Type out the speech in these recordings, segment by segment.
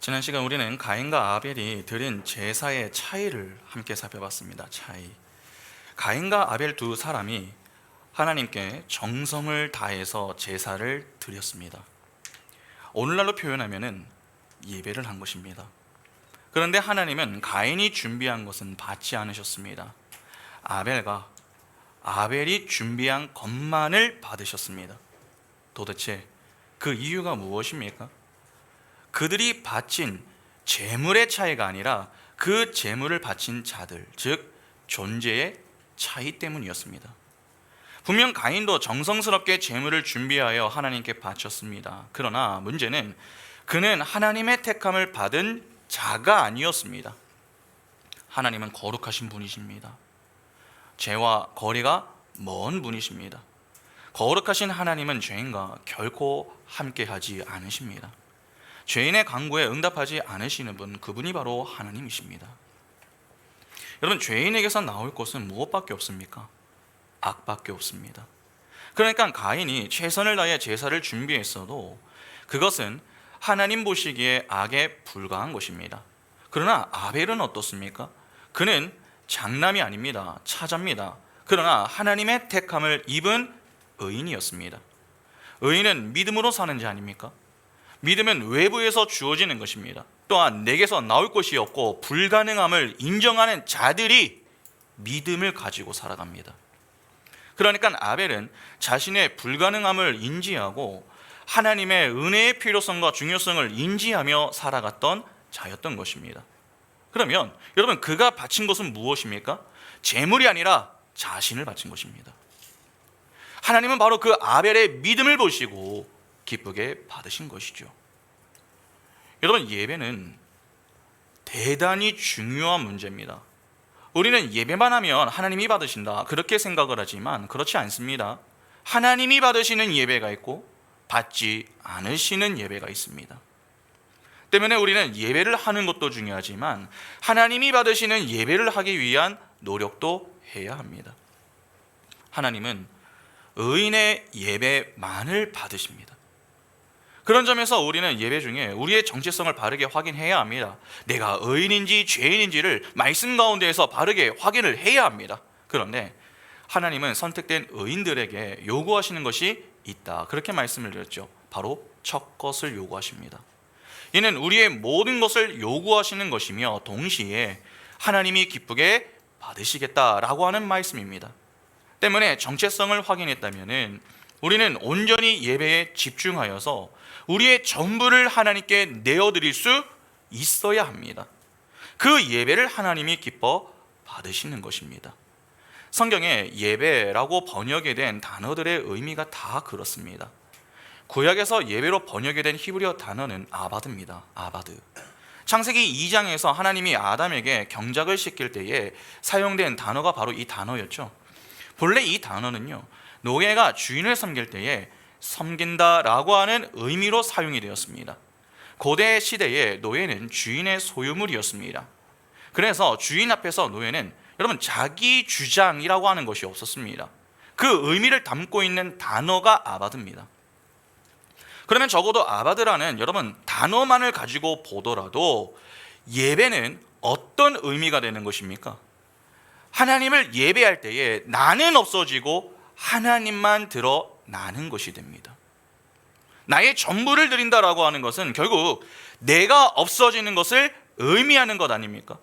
지난 시간 우리는 가인과 아벨이 드린 제사의 차이를 함께 살펴봤습니다. 가인과 아벨 두 사람이 하나님께 정성을 다해서 제사를 드렸습니다. 오늘날로 표현하면 예배를 한 것입니다. 그런데 하나님은 가인이 준비한 것은 받지 않으셨습니다. 아벨이 준비한 것만을 받으셨습니다. 도대체 그 이유가 무엇입니까? 그들이 바친 재물의 차이가 아니라 그 재물을 바친 자들, 즉 존재의 차이 때문이었습니다. 분명 가인도 정성스럽게 재물을 준비하여 하나님께 바쳤습니다. 그러나 문제는 그는 하나님의 택함을 받은 자가 아니었습니다. 하나님은 거룩하신 분이십니다. 죄와 거리가 먼 분이십니다. 거룩하신 하나님은 죄인과 결코 함께하지 않으십니다. 죄인의 간구에 응답하지 않으시는 분, 그분이 바로 하나님이십니다. 여러분, 죄인에게서 나올 것은 무엇밖에 없습니까? 악밖에 없습니다. 그러니까 가인이 최선을 다해 제사를 준비했어도 그것은 하나님 보시기에 악에 불과한 것입니다. 그러나 아벨은 어떻습니까? 그는 장남이 아닙니다. 차자입니다. 그러나 하나님의 택함을 입은 의인이었습니다. 의인은 믿음으로 사는 자 아닙니까? 믿음은 외부에서 주어지는 것입니다. 또한 내게서 나올 것이 없고 불가능함을 인정하는 자들이 믿음을 가지고 살아갑니다. 그러니까 아벨은 자신의 불가능함을 인지하고 하나님의 은혜의 필요성과 중요성을 인지하며 살아갔던 자였던 것입니다. 그러면 여러분, 그가 바친 것은 무엇입니까? 재물이 아니라 자신을 바친 것입니다. 하나님은 바로 그 아벨의 믿음을 보시고 기쁘게 받으신 것이죠. 여러분, 예배는 대단히 중요한 문제입니다. 우리는 예배만 하면 하나님이 받으신다, 그렇게 생각을 하지만 그렇지 않습니다. 하나님이 받으시는 예배가 있고 받지 않으시는 예배가 있습니다. 때문에 우리는 예배를 하는 것도 중요하지만 하나님이 받으시는 예배를 하기 위한 노력도 해야 합니다. 하나님은 의인의 예배만을 받으십니다. 그런 점에서 우리는 예배 중에 우리의 정체성을 바르게 확인해야 합니다. 내가 의인인지 죄인인지를 말씀 가운데에서 바르게 확인을 해야 합니다. 그런데 하나님은 선택된 의인들에게 요구하시는 것이 있다, 그렇게 말씀을 드렸죠. 바로 첫 것을 요구하십니다. 이는 우리의 모든 것을 요구하시는 것이며 동시에 하나님이 기쁘게 받으시겠다라고 하는 말씀입니다. 때문에 정체성을 확인했다면 우리는 온전히 예배에 집중하여서 우리의 전부를 하나님께 내어드릴 수 있어야 합니다. 그 예배를 하나님이 기뻐 받으시는 것입니다. 성경에 예배라고 번역이 된 단어들의 의미가 다 그렇습니다. 구약에서 예배로 번역이 된 히브리어 단어는 아바드입니다. 아바드. 창세기 2장에서 하나님이 아담에게 경작을 시킬 때에 사용된 단어가 바로 이 단어였죠. 본래 이 단어는요, 노예가 주인을 섬길 때에 섬긴다라고 하는 의미로 사용이 되었습니다. 고대 시대에 노예는 주인의 소유물이었습니다. 그래서 주인 앞에서 노예는 여러분 자기 주장이라고 하는 것이 없었습니다. 그 의미를 담고 있는 단어가 아바드입니다. 그러면 적어도 아바드라는 여러분 단어만을 가지고 보더라도 예배는 어떤 의미가 되는 것입니까? 하나님을 예배할 때에 나는 없어지고 하나님만 드러나는 것이 됩니다. 나의 전부를 드린다라고 하는 것은 결국 내가 없어지는 것을 의미하는 것 아닙니까?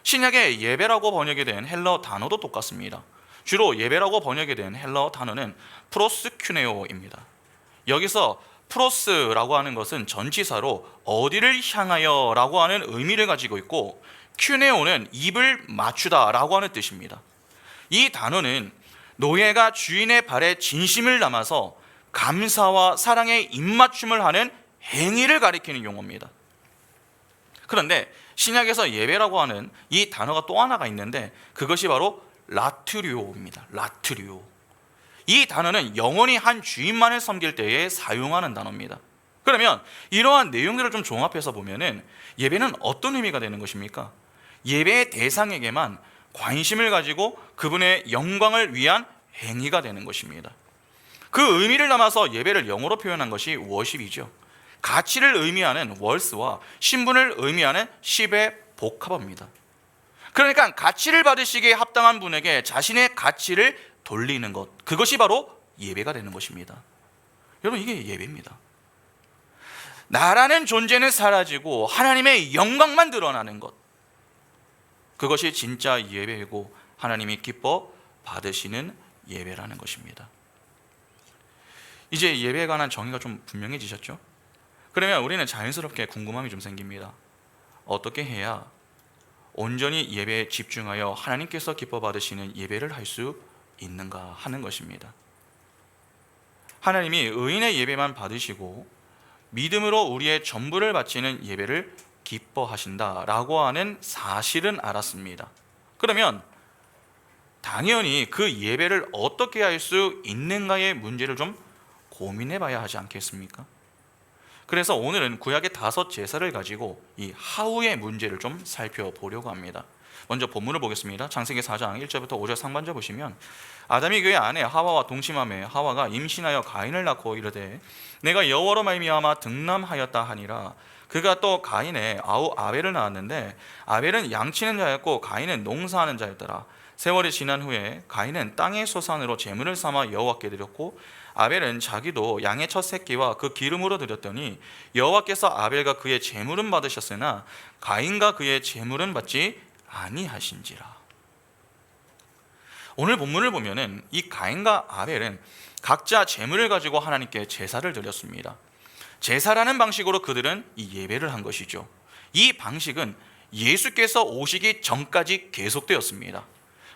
신약의 예배라고 번역이 된 헬라어 단어도 똑같습니다. 주로 예배라고 번역이 된 헬라어 단어는 프로스큐네오입니다. 여기서 프로스라고 하는 것은 전치사로 어디를 향하여 라고 하는 의미를 가지고 있고, 큐네오는 입을 맞추다 라고 하는 뜻입니다. 이 단어는 노예가 주인의 발에 진심을 담아서 감사와 사랑의 입맞춤을 하는 행위를 가리키는 용어입니다. 그런데 신약에서 예배라고 하는 이 단어가 또 하나가 있는데 그것이 바로 라트리오입니다. 라트리오. 이 단어는 영원히 한 주인만을 섬길 때에 사용하는 단어입니다. 그러면 이러한 내용들을 좀 종합해서 보면은 예배는 어떤 의미가 되는 것입니까? 예배의 대상에게만 관심을 가지고 그분의 영광을 위한 행위가 되는 것입니다. 그 의미를 담아서 예배를 영어로 표현한 것이 워십이죠. 가치를 의미하는 월스와 신분을 의미하는 십의 복합어입니다. 그러니까 가치를 받으시기에 합당한 분에게 자신의 가치를 돌리는 것, 그것이 바로 예배가 되는 것입니다. 여러분, 이게 예배입니다. 나라는 존재는 사라지고 하나님의 영광만 드러나는 것, 그것이 진짜 예배이고 하나님이 기뻐 받으시는 예배라는 것입니다. 이제 예배에 관한 정의가 좀 분명해지셨죠? 그러면 우리는 자연스럽게 궁금함이 좀 생깁니다. 어떻게 해야 온전히 예배에 집중하여 하나님께서 기뻐 받으시는 예배를 할 수 있는가 하는 것입니다. 하나님이 의인의 예배만 받으시고 믿음으로 우리의 전부를 바치는 예배를 기뻐하신다라고 하는 사실은 알았습니다. 그러면 당연히 그 예배를 어떻게 할 수 있는가의 문제를 좀 고민해 봐야 하지 않겠습니까? 그래서 오늘은 구약의 5 제사를 가지고 이 하우의 문제를 좀 살펴보려고 합니다. 먼저 본문을 보겠습니다. 창세기 4장 1절부터 5절 상반절 보시면, 아담이 그의 아내 하와와 동침하매 하와가 임신하여 가인을 낳고 이르되 내가 여호와로 말미암아 등남하였다 하니라. 그가 또 가인의 아우 아벨을 낳았는데 아벨은 양치는 자였고 가인은 농사하는 자였더라. 세월이 지난 후에 가인은 땅의 소산으로 제물을 삼아 여호와께 드렸고 아벨은 자기도 양의 첫 새끼와 그 기름으로 드렸더니 여호와께서 아벨과 그의 제물은 받으셨으나 가인과 그의 제물은 받지 아니하신지라. 오늘 본문을 보면은 이 가인과 아벨은 각자 제물을 가지고 하나님께 제사를 드렸습니다. 제사라는 방식으로 그들은 이 예배를 한 것이죠. 이 방식은 예수께서 오시기 전까지 계속되었습니다.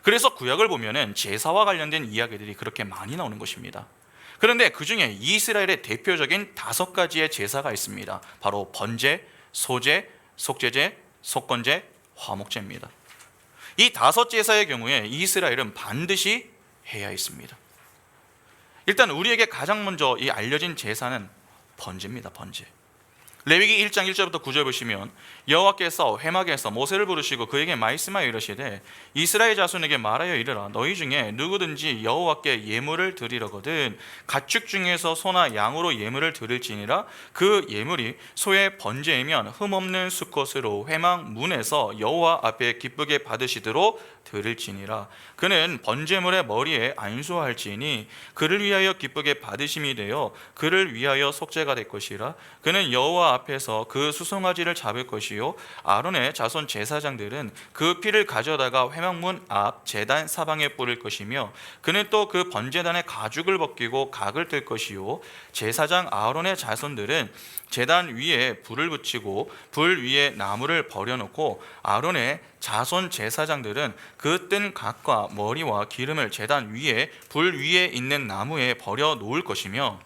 그래서 구약을 보면은 제사와 관련된 이야기들이 그렇게 많이 나오는 것입니다. 그런데 그 중에 이스라엘의 대표적인 5가지의 제사가 있습니다. 바로 번제, 소제, 속죄제, 속건제, 화목제입니다. 이 5 제사의 경우에 이스라엘은 반드시 해야 했습니다. 일단 우리에게 가장 먼저 이 알려진 제사는 번제입니다. 번제. 레위기 1장 1절부터 9절 보시면 여호와께서 회막에서 모세를 부르시고 그에게 말씀하여 이르시되 이스라엘 자손에게 말하여 이르라. 너희 중에 누구든지 여호와께 예물을 드리려거든 가축 중에서 소나 양으로 예물을 드릴지니라. 그 예물이 소의 번제이면 흠없는 수컷으로 회막 문에서 여호와 앞에 기쁘게 받으시도록 드릴지니라. 그는 번제물의 머리에 안수할지니 그를 위하여 기쁘게 받으심이 되어 그를 위하여 속죄가 될 것이라. 그는 여호와 앞에서 그 수송아지를 잡을 것이요 아론의 자손 제사장들은 그 피를 가져다가 회막문 앞 제단 사방에 뿌릴 것이며 그는 또 그 번제단의 가죽을 벗기고 각을 뜰 것이요 제사장 아론의 자손들은 제단 위에 불을 붙이고 불 위에 나무를 버려놓고 아론의 자손 제사장들은 그 뜬 각과 머리와 기름을 제단 위에 불 위에 있는 나무에 버려 놓을 것이며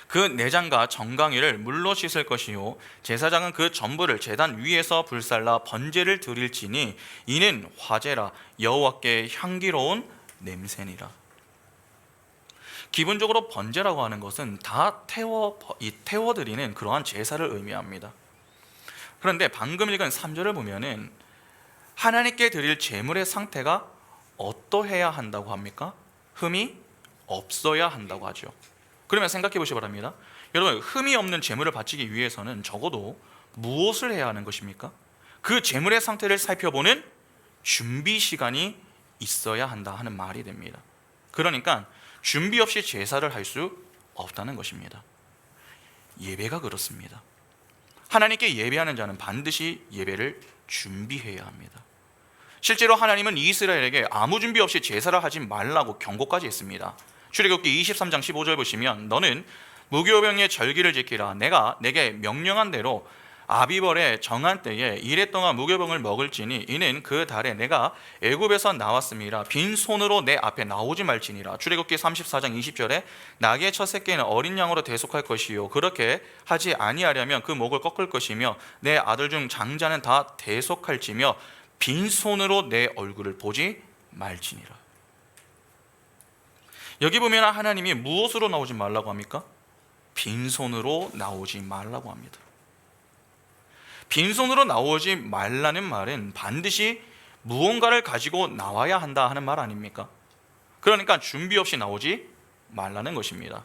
그 내장과 정강이를 물로 씻을 것이요 제사장은 그 전부를 제단 위에서 불살라 번제를 드릴지니 이는 화제라 여호와께 향기로운 냄새니라. 기본적으로 번제라고 하는 것은 다 태워드리는 그러한 제사를 의미합니다. 그런데 방금 읽은 3절을 보면은 하나님께 드릴 제물의 상태가 어떠해야 한다고 합니까? 흠이 없어야 한다고 하죠. 그러면 생각해 보시기 바랍니다. 여러분, 흠이 없는 제물을 바치기 위해서는 적어도 무엇을 해야 하는 것입니까? 그 제물의 상태를 살펴보는 준비 시간이 있어야 한다 하는 말이 됩니다. 그러니까 준비 없이 제사를 할 수 없다는 것입니다. 예배가 그렇습니다. 하나님께 예배하는 자는 반드시 예배를 준비해야 합니다. 실제로 하나님은 이스라엘에게 아무 준비 없이 제사를 하지 말라고 경고까지 했습니다. 출애굽기 23장 15절 보시면 너는 무교병의 절기를 지키라. 내가 내게 명령한 대로 아비벌의 정한 때에 이래 동안 무교병을 먹을지니 이는 그 달에 내가 애굽에서 나왔음이라. 빈손으로 내 앞에 나오지 말지니라. 출애굽기 34장 20절에 나귀의 첫 새끼는 어린 양으로 대속할 것이요 그렇게 하지 아니하려면 그 목을 꺾을 것이며 내 아들 중 장자는 다 대속할지며 빈손으로 내 얼굴을 보지 말지니라. 여기 보면 하나님이 무엇으로 나오지 말라고 합니까? 빈손으로 나오지 말라고 합니다. 빈손으로 나오지 말라는 말은 반드시 무언가를 가지고 나와야 한다 하는 말 아닙니까? 그러니까 준비 없이 나오지 말라는 것입니다.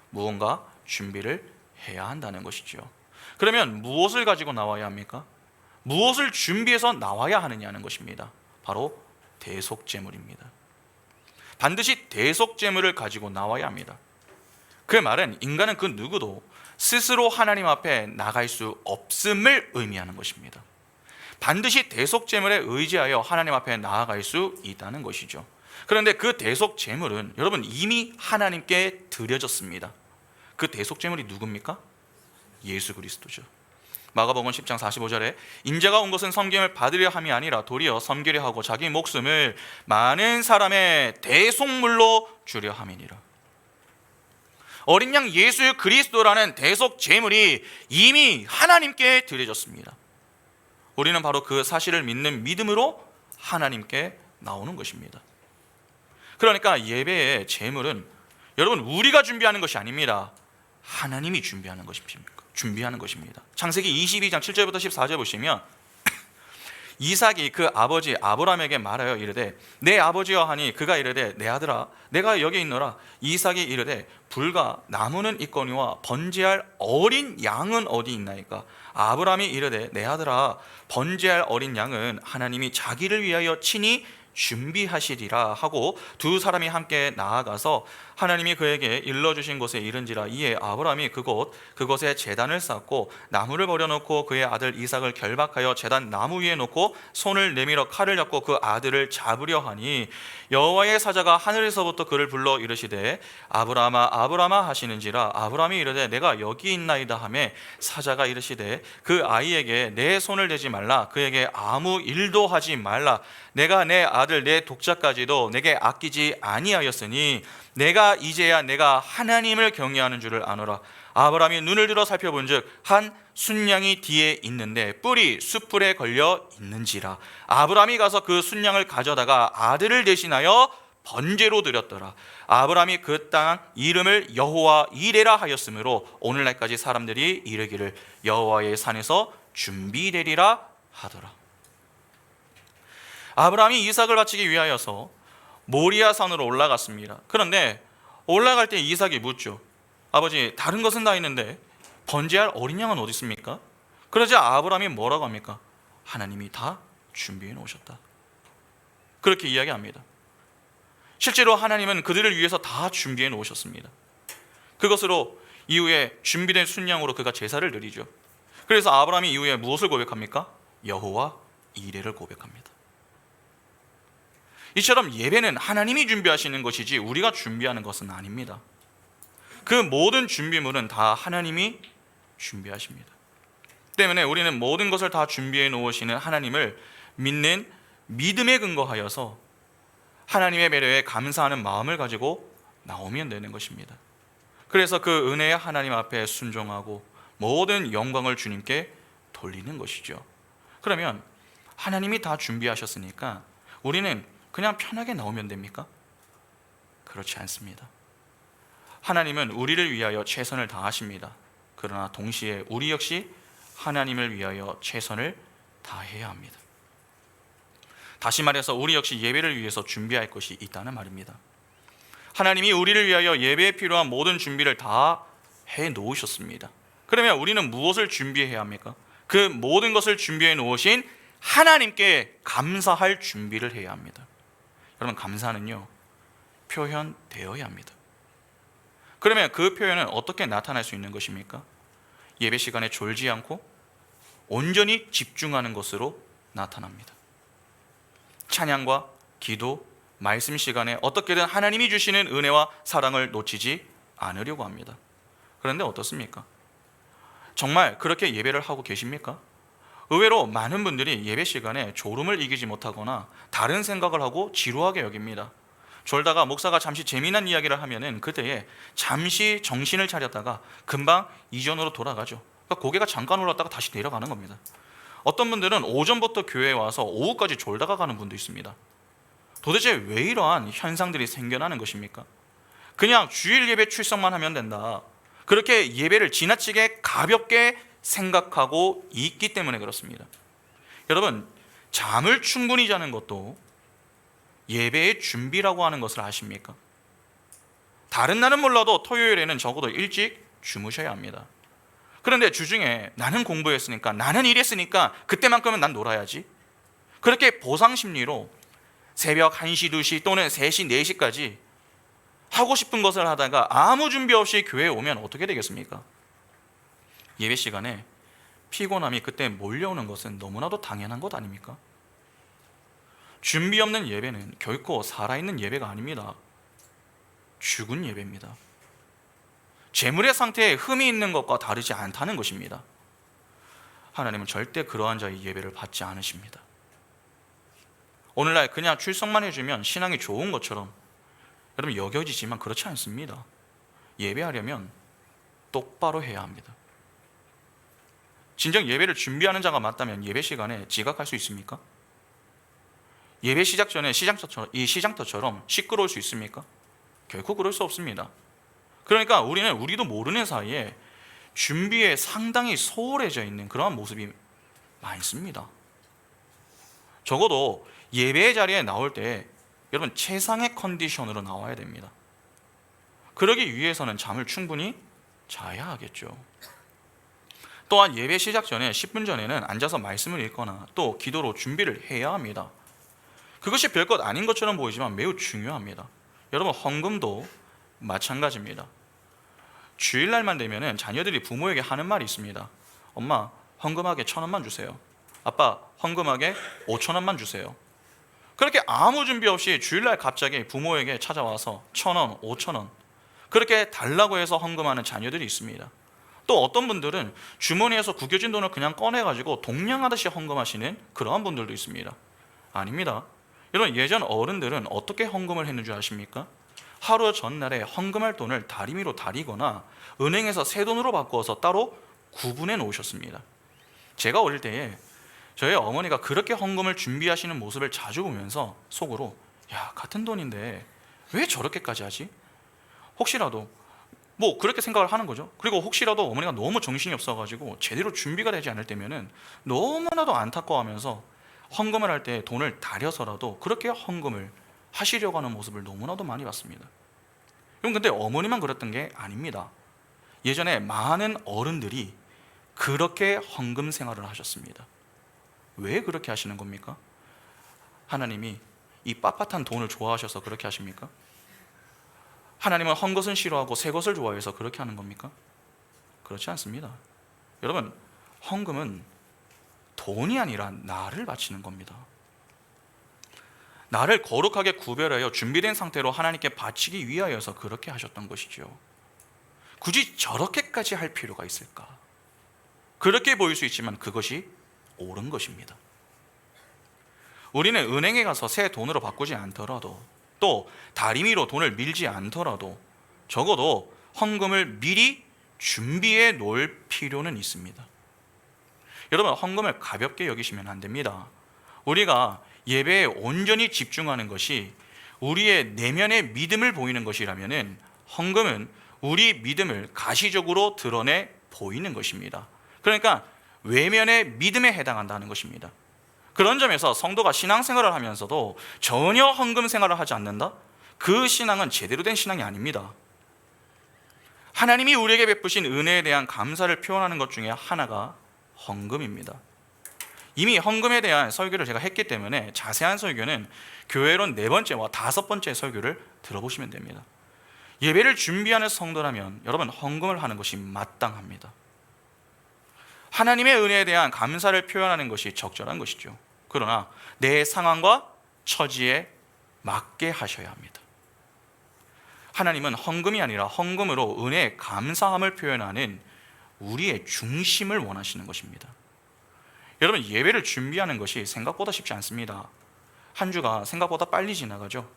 무언가 준비를 해야 한다는 것이죠. 그러면 무엇을 가지고 나와야 합니까? 무엇을 준비해서 나와야 하느냐는 것입니다. 바로 대속제물입니다. 반드시 대속제물을 가지고 나와야 합니다. 그 말은 인간은 그 누구도 스스로 하나님 앞에 나갈 수 없음을 의미하는 것입니다. 반드시 대속제물에 의지하여 하나님 앞에 나아갈 수 있다는 것이죠. 그런데 그 대속제물은 여러분 이미 하나님께 드려졌습니다. 그 대속제물이 누굽니까? 예수 그리스도죠. 마가복음 10장 45절에 인자가 온 것은 섬김을 받으려 함이 아니라 도리어 섬기려 하고 자기 목숨을 많은 사람의 대속물로 주려 함이니라. 어린 양 예수 그리스도라는 대속 제물이 이미 하나님께 드려졌습니다. 우리는 바로 그 사실을 믿는 믿음으로 하나님께 나오는 것입니다. 그러니까 예배의 제물은 여러분 우리가 준비하는 것이 아닙니다. 하나님이 준비하는 것입니다. 창세기 22장 7절부터 14절 보시면 이삭이 그 아버지 아브라함에게 말하여 이르되 내 아버지여 하니 그가 이르되 내 아들아 내가 여기 있노라. 이삭이 이르되 불과 나무는 있거니와 번제할 어린 양은 어디 있나이까. 아브라함이 이르되 내 아들아 번제할 어린 양은 하나님이 자기를 위하여 친히 준비하시리라 하고 두 사람이 함께 나아가서 하나님이 그에게 일러주신 곳에 이른지라. 이에 아브라함이 그곳에 제단을 쌓고 나무를 버려놓고 그의 아들 이삭을 결박하여 제단 나무 위에 놓고 손을 내밀어 칼을 잡고 그 아들을 잡으려 하니 여호와의 사자가 하늘에서부터 그를 불러 이르시되 아브라함아 아브라함아 하시는지라. 아브라함이 이르되 내가 여기 있나이다 하매 사자가 이르시되 그 아이에게 내 손을 대지 말라. 그에게 아무 일도 하지 말라. 내가 내 아들 내 독자까지도 내게 아끼지 아니하였으니 내가 이제야 내가 하나님을 경외하는 줄을 아노라. 아브라함이 눈을 들어 살펴본즉 한 순양이 뒤에 있는데 뿔이 숯불에 걸려 있는지라. 아브라함이 가서 그 순양을 가져다가 아들을 대신하여 번제로 드렸더라. 아브라함이 그 땅 이름을 여호와 이레라 하였으므로 오늘날까지 사람들이 이르기를 여호와의 산에서 준비되리라 하더라. 아브라함이 이삭을 바치기 위하여서 모리아 산으로 올라갔습니다. 그런데 올라갈 때 이삭이 묻죠. 아버지 다른 것은 다 있는데 번제할 어린 양은 어디 있습니까? 그러자 아브라함이 뭐라고 합니까? 하나님이 다 준비해 놓으셨다. 그렇게 이야기합니다. 실제로 하나님은 그들을 위해서 다 준비해 놓으셨습니다. 그것으로 이후에 준비된 순양으로 그가 제사를 드리죠. 그래서 아브라함이 이후에 무엇을 고백합니까? 여호와 이레를 고백합니다. 이처럼 예배는 하나님이 준비하시는 것이지 우리가 준비하는 것은 아닙니다. 그 모든 준비물은 다 하나님이 준비하십니다. 때문에 우리는 모든 것을 다 준비해 놓으시는 하나님을 믿는 믿음에 근거하여서 하나님의 배려에 감사하는 마음을 가지고 나오면 되는 것입니다. 그래서 그 은혜의 하나님 앞에 순종하고 모든 영광을 주님께 돌리는 것이죠. 그러면 하나님이 다 준비하셨으니까 우리는 그냥 편하게 나오면 됩니까? 그렇지 않습니다. 하나님은 우리를 위하여 최선을 다하십니다. 그러나 동시에 우리 역시 하나님을 위하여 최선을 다해야 합니다. 다시 말해서 우리 역시 예배를 위해서 준비할 것이 있다는 말입니다. 하나님이 우리를 위하여 예배에 필요한 모든 준비를 다 해놓으셨습니다. 그러면 우리는 무엇을 준비해야 합니까? 그 모든 것을 준비해 놓으신 하나님께 감사할 준비를 해야 합니다. 여러분 감사는요 표현되어야 합니다. 그러면 그 표현은 어떻게 나타날 수 있는 것입니까? 예배 시간에 졸지 않고 온전히 집중하는 것으로 나타납니다. 찬양과 기도, 말씀 시간에 어떻게든 하나님이 주시는 은혜와 사랑을 놓치지 않으려고 합니다. 그런데 어떻습니까? 정말 그렇게 예배를 하고 계십니까? 의외로 많은 분들이 예배 시간에 졸음을 이기지 못하거나 다른 생각을 하고 지루하게 여깁니다. 졸다가 목사가 잠시 재미난 이야기를 하면은 그때에 잠시 정신을 차렸다가 금방 이전으로 돌아가죠. 그러니까 고개가 잠깐 올랐다가 다시 내려가는 겁니다. 어떤 분들은 오전부터 교회에 와서 오후까지 졸다가 가는 분도 있습니다. 도대체 왜 이러한 현상들이 생겨나는 것입니까? 그냥 주일 예배 출석만 하면 된다. 그렇게 예배를 지나치게 가볍게 생각하고 있기 때문에 그렇습니다. 여러분 잠을 충분히 자는 것도 예배의 준비라고 하는 것을 아십니까? 다른 날은 몰라도 토요일에는 적어도 일찍 주무셔야 합니다. 그런데 주중에 나는 공부했으니까, 나는 일했으니까 그때만큼은 난 놀아야지, 그렇게 보상 심리로 새벽 1시, 2시 또는 3시, 4시까지 하고 싶은 것을 하다가 아무 준비 없이 교회에 오면 어떻게 되겠습니까? 예배 시간에 피곤함이 그때 몰려오는 것은 너무나도 당연한 것 아닙니까? 준비 없는 예배는 결코 살아있는 예배가 아닙니다. 죽은 예배입니다. 재물의 상태에 흠이 있는 것과 다르지 않다는 것입니다. 하나님은 절대 그러한 자의 예배를 받지 않으십니다. 오늘날 그냥 출석만 해주면 신앙이 좋은 것처럼 여러분 여겨지지만 그렇지 않습니다. 예배하려면 똑바로 해야 합니다. 진정 예배를 준비하는 자가 맞다면 예배 시간에 지각할 수 있습니까? 예배 시작 전에 시장터처럼 시끄러울 수 있습니까? 결코 그럴 수 없습니다. 그러니까 우리도 모르는 사이에 준비에 상당히 소홀해져 있는 그러한 모습이 많습니다. 적어도 예배 자리에 나올 때 여러분 최상의 컨디션으로 나와야 됩니다. 그러기 위해서는 잠을 충분히 자야 하겠죠. 또한 예배 시작 전에 10분 전에는 앉아서 말씀을 읽거나 또 기도로 준비를 해야 합니다. 그것이 별것 아닌 것처럼 보이지만 매우 중요합니다. 여러분 헌금도 마찬가지입니다. 주일날만 되면 자녀들이 부모에게 하는 말이 있습니다. 엄마 헌금하게 1,000원만 주세요. 아빠 헌금하게 5,000원만 주세요. 그렇게 아무 준비 없이 주일날 갑자기 부모에게 찾아와서 1,000원, 5,000원 그렇게 달라고 해서 헌금하는 자녀들이 있습니다. 또 어떤 분들은 주머니에서 구겨진 돈을 그냥 꺼내가지고 동냥하듯이 헌금하시는 그러한 분들도 있습니다. 아닙니다. 여러분 예전 어른들은 어떻게 헌금을 했는 줄 아십니까? 하루 전날에 헌금할 돈을 다리미로 다리거나 은행에서 새 돈으로 바꾸어서 따로 구분해 놓으셨습니다. 제가 어릴 때에 저희 어머니가 그렇게 헌금을 준비하시는 모습을 자주 보면서 속으로 야 같은 돈인데 왜 저렇게까지 하지? 혹시라도 그렇게 생각을 하는 거죠. 그리고 혹시라도 어머니가 너무 정신이 없어가지고 제대로 준비가 되지 않을 때면은 너무나도 안타까워하면서 헌금을 할 때 돈을 다려서라도 그렇게 헌금을 하시려고 하는 모습을 너무나도 많이 봤습니다. 근데 어머니만 그랬던 게 아닙니다. 예전에 많은 어른들이 그렇게 헌금 생활을 하셨습니다. 왜 그렇게 하시는 겁니까? 하나님이 이 빳빳한 돈을 좋아하셔서 그렇게 하십니까? 하나님은 헌 것은 싫어하고 새 것을 좋아해서 그렇게 하는 겁니까? 그렇지 않습니다. 여러분 헌금은 돈이 아니라 나를 바치는 겁니다. 나를 거룩하게 구별하여 준비된 상태로 하나님께 바치기 위하여서 그렇게 하셨던 것이죠. 굳이 저렇게까지 할 필요가 있을까? 그렇게 보일 수 있지만 그것이 옳은 것입니다. 우리는 은행에 가서 새 돈으로 바꾸지 않더라도 또 다리미로 돈을 밀지 않더라도 적어도 헌금을 미리 준비해 놓을 필요는 있습니다. 여러분 헌금을 가볍게 여기시면 안 됩니다. 우리가 예배에 온전히 집중하는 것이 우리의 내면의 믿음을 보이는 것이라면 헌금은 우리 믿음을 가시적으로 드러내 보이는 것입니다. 그러니까 외면의 믿음에 해당한다는 것입니다. 그런 점에서 성도가 신앙생활을 하면서도 전혀 헌금 생활을 하지 않는다? 그 신앙은 제대로 된 신앙이 아닙니다. 하나님이 우리에게 베푸신 은혜에 대한 감사를 표현하는 것 중에 하나가 헌금입니다. 이미 헌금에 대한 설교를 제가 했기 때문에 자세한 설교는 교회론 4번째와 5번째 설교를 들어보시면 됩니다. 예배를 준비하는 성도라면 여러분 헌금을 하는 것이 마땅합니다. 하나님의 은혜에 대한 감사를 표현하는 것이 적절한 것이죠. 그러나 내 상황과 처지에 맞게 하셔야 합니다. 하나님은 헌금이 아니라 헌금으로 은혜의 감사함을 표현하는 우리의 중심을 원하시는 것입니다. 여러분 예배를 준비하는 것이 생각보다 쉽지 않습니다. 한 주가 생각보다 빨리 지나가죠.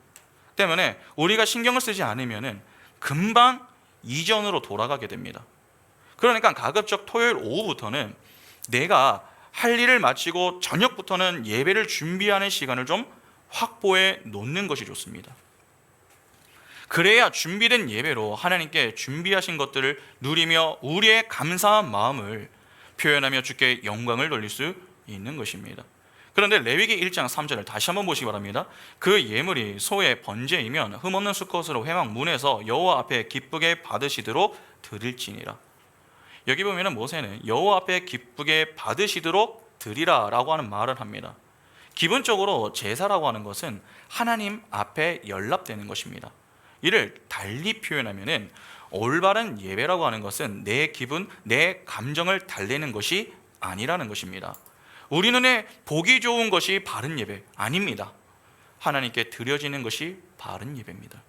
때문에 우리가 신경을 쓰지 않으면 금방 이전으로 돌아가게 됩니다. 그러니까 가급적 토요일 오후부터는 내가 할 일을 마치고 저녁부터는 예배를 준비하는 시간을 좀 확보해 놓는 것이 좋습니다. 그래야 준비된 예배로 하나님께 준비하신 것들을 누리며 우리의 감사한 마음을 표현하며 주께 영광을 돌릴 수 있는 것입니다. 그런데 레위기 1장 3절을 다시 한번 보시기 바랍니다. 그 예물이 소의 번제이면 흠없는 수컷으로 회막 문에서 여호와 앞에 기쁘게 받으시도록 드릴지니라. 여기 보면은 모세는 여호와 앞에 기쁘게 받으시도록 드리라라고 하는 말을 합니다. 기본적으로 제사라고 하는 것은 하나님 앞에 연락되는 것입니다. 이를 달리 표현하면은 올바른 예배라고 하는 것은 내 기분, 내 감정을 달래는 것이 아니라는 것입니다. 우리 눈에 보기 좋은 것이 바른 예배 아닙니다. 하나님께 드려지는 것이 바른 예배입니다.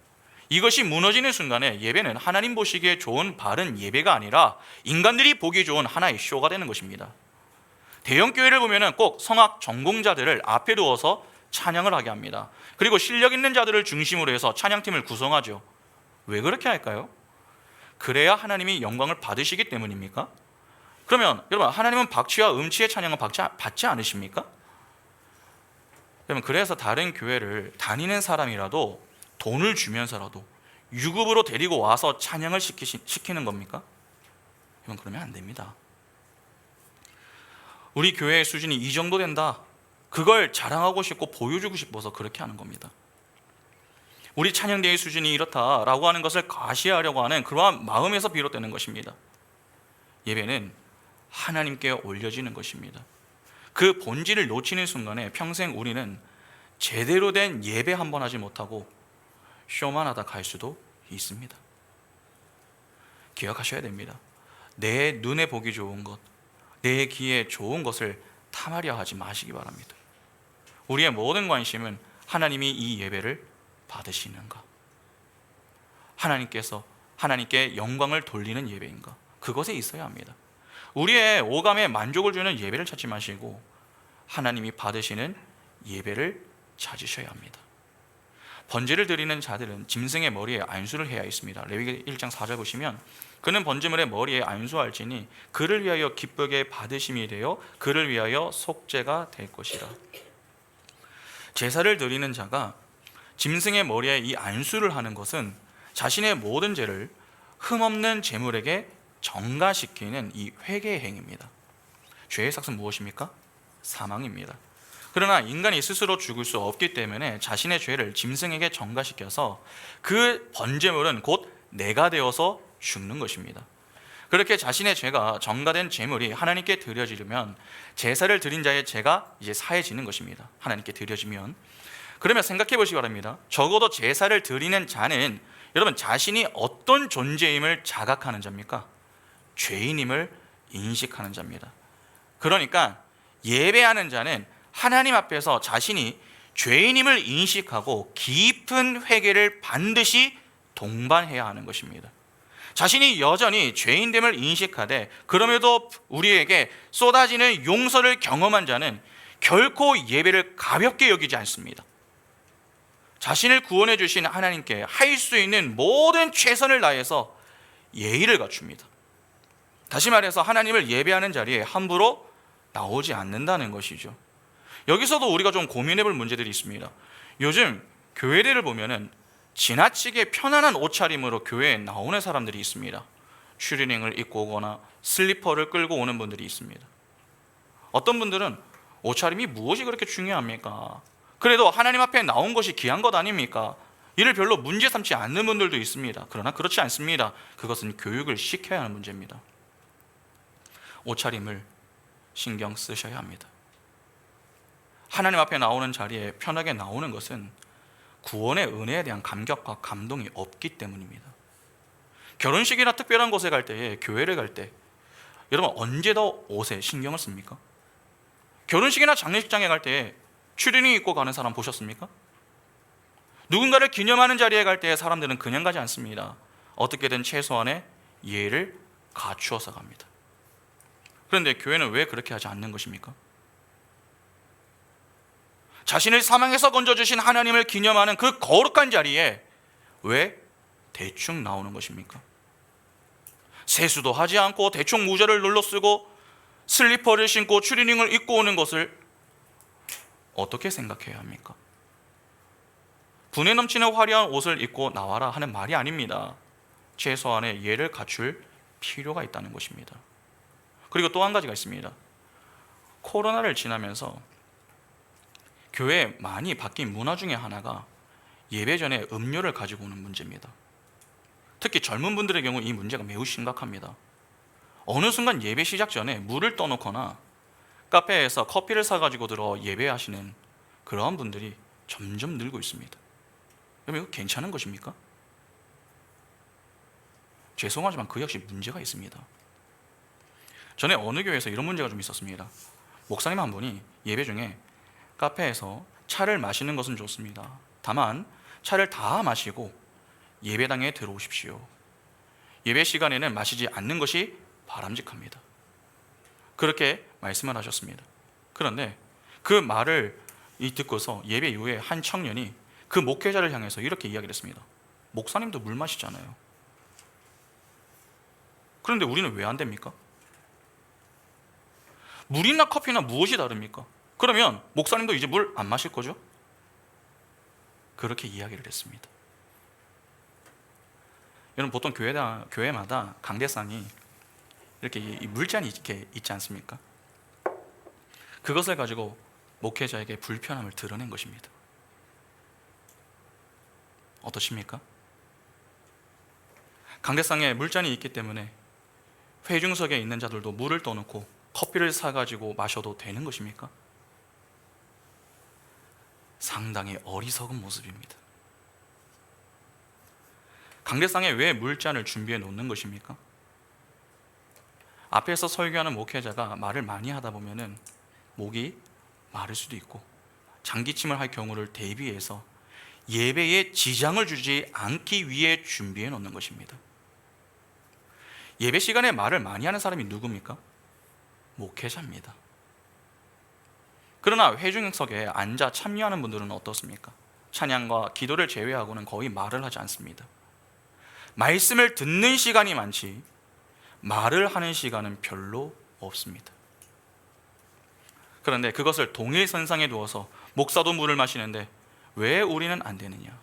이것이 무너지는 순간에 예배는 하나님 보시기에 좋은 바른 예배가 아니라 인간들이 보기 좋은 하나의 쇼가 되는 것입니다. 대형 교회를 보면은 꼭 성악 전공자들을 앞에 두어서 찬양을 하게 합니다. 그리고 실력 있는 자들을 중심으로 해서 찬양팀을 구성하죠. 왜 그렇게 할까요? 그래야 하나님이 영광을 받으시기 때문입니까? 그러면 여러분, 하나님은 박치와 음치의 찬양을 받지 않으십니까? 여러분, 그래서 다른 교회를 다니는 사람이라도 돈을 주면서라도 유급으로 데리고 와서 찬양을 시키는 겁니까? 여러분, 그러면 안 됩니다. 우리 교회의 수준이 이 정도 된다, 그걸 자랑하고 싶고 보여주고 싶어서 그렇게 하는 겁니다. 우리 찬양대의 수준이 이렇다라고 하는 것을 과시하려고 하는 그러한 마음에서 비롯되는 것입니다. 예배는 하나님께 올려지는 것입니다. 그 본질을 놓치는 순간에 평생 우리는 제대로 된 예배 한 번 하지 못하고 쇼만 하다 갈 수도 있습니다. 기억하셔야 됩니다. 내 눈에 보기 좋은 것, 내 귀에 좋은 것을 탐하려 하지 마시기 바랍니다. 우리의 모든 관심은 하나님이 이 예배를 받으시는가, 하나님께 영광을 돌리는 예배인가, 그것에 있어야 합니다. 우리의 오감에 만족을 주는 예배를 찾지 마시고 하나님이 받으시는 예배를 찾으셔야 합니다. 번제를 드리는 자들은 짐승의 머리에 안수를 해야 있습니다. 레위기 1장 4절 보시면 그는 번제물의 머리에 안수할지니 그를 위하여 기쁘게 받으심이 되어 그를 위하여 속죄가 될 것이라. 제사를 드리는 자가 짐승의 머리에 이 안수를 하는 것은 자신의 모든 죄를 흠없는 제물에게 정가시키는 이 회개의 행위입니다. 죄의 삭은 무엇입니까? 사망입니다. 그러나 인간이 스스로 죽을 수 없기 때문에 자신의 죄를 짐승에게 정가시켜서 그 번제물은 곧 내가 되어서 죽는 것입니다. 그렇게 자신의 죄가 정가된 제물이 하나님께 드려지려면 제사를 드린 자의 죄가 이제 사해지는 것입니다. 하나님께 드려지면. 그러면 생각해 보시기 바랍니다. 적어도 제사를 드리는 자는 여러분 자신이 어떤 존재임을 자각하는 자입니까? 죄인임을 인식하는 자입니다. 그러니까 예배하는 자는 하나님 앞에서 자신이 죄인임을 인식하고 깊은 회개를 반드시 동반해야 하는 것입니다. 자신이 여전히 죄인됨을 인식하되 그럼에도 우리에게 쏟아지는 용서를 경험한 자는 결코 예배를 가볍게 여기지 않습니다. 자신을 구원해 주신 하나님께 할 수 있는 모든 최선을 다해서 예의를 갖춥니다. 다시 말해서 하나님을 예배하는 자리에 함부로 나오지 않는다는 것이죠. 여기서도 우리가 좀 고민해 볼 문제들이 있습니다. 요즘 교회들을 보면은 지나치게 편안한 옷차림으로 교회에 나오는 사람들이 있습니다. 추리닝을 입고 오거나 슬리퍼를 끌고 오는 분들이 있습니다. 어떤 분들은 옷차림이 무엇이 그렇게 중요합니까? 그래도 하나님 앞에 나온 것이 귀한 것 아닙니까? 이를 별로 문제 삼지 않는 분들도 있습니다. 그러나 그렇지 않습니다. 그것은 교육을 시켜야 하는 문제입니다. 옷차림을 신경 쓰셔야 합니다. 하나님 앞에 나오는 자리에 편하게 나오는 것은 구원의 은혜에 대한 감격과 감동이 없기 때문입니다. 결혼식이나 특별한 곳에 갈 때에, 교회를 갈 때 여러분 언제 더 옷에 신경을 씁니까? 결혼식이나 장례식장에 갈 때에 추리닝 입고 가는 사람 보셨습니까? 누군가를 기념하는 자리에 갈 때 사람들은 그냥 가지 않습니다. 어떻게든 최소한의 예의를 갖추어서 갑니다. 그런데 교회는 왜 그렇게 하지 않는 것입니까? 자신을 사망에서 건져주신 하나님을 기념하는 그 거룩한 자리에 왜 대충 나오는 것입니까? 세수도 하지 않고 대충 모자를 눌러 쓰고 슬리퍼를 신고 추리닝을 입고 오는 것을 어떻게 생각해야 합니까? 분에 넘치는 화려한 옷을 입고 나와라 하는 말이 아닙니다. 최소한의 예를 갖출 필요가 있다는 것입니다. 그리고 또 한 가지가 있습니다. 코로나를 지나면서 교회에 많이 바뀐 문화 중에 하나가 예배 전에 음료를 가지고 오는 문제입니다. 특히 젊은 분들의 경우 이 문제가 매우 심각합니다. 어느 순간 예배 시작 전에 물을 떠놓거나 카페에서 커피를 사가지고 들어 예배하시는 그러한 분들이 점점 늘고 있습니다. 여러분, 이거 괜찮은 것입니까? 죄송하지만 그 역시 문제가 있습니다. 전에 어느 교회에서 이런 문제가 좀 있었습니다. 목사님 한 분이 예배 중에 카페에서 차를 마시는 것은 좋습니다. 다만 차를 다 마시고 예배당에 들어오십시오. 예배 시간에는 마시지 않는 것이 바람직합니다. 그렇게 말씀을 하셨습니다. 그런데 그 말을 듣고서 예배 이후에 한 청년이 그 목회자를 향해서 이렇게 이야기를 했습니다. 목사님도 물 마시잖아요. 그런데 우리는 왜 안 됩니까? 물이나 커피나 무엇이 다릅니까? 그러면 목사님도 이제 물 안 마실 거죠? 그렇게 이야기를 했습니다. 여러분, 보통 교회마다 강대상이 이렇게 물잔이 이렇게 있지 않습니까? 그것을 가지고 목회자에게 불편함을 드러낸 것입니다. 어떠십니까? 강대상에 물잔이 있기 때문에 회중석에 있는 자들도 물을 떠놓고 커피를 사가지고 마셔도 되는 것입니까? 상당히 어리석은 모습입니다. 강대상에 왜 물잔을 준비해 놓는 것입니까? 앞에서 설교하는 목회자가 말을 많이 하다 보면은 목이 마를 수도 있고 장기침을 할 경우를 대비해서 예배에 지장을 주지 않기 위해 준비해 놓는 것입니다. 예배 시간에 말을 많이 하는 사람이 누굽니까? 목회자입니다. 그러나 회중석에 앉아 참여하는 분들은 어떻습니까? 찬양과 기도를 제외하고는 거의 말을 하지 않습니다. 말씀을 듣는 시간이 많지 말을 하는 시간은 별로 없습니다. 그런데 그것을 동일선상에 두어서 목사도 물을 마시는데 왜 우리는 안 되느냐?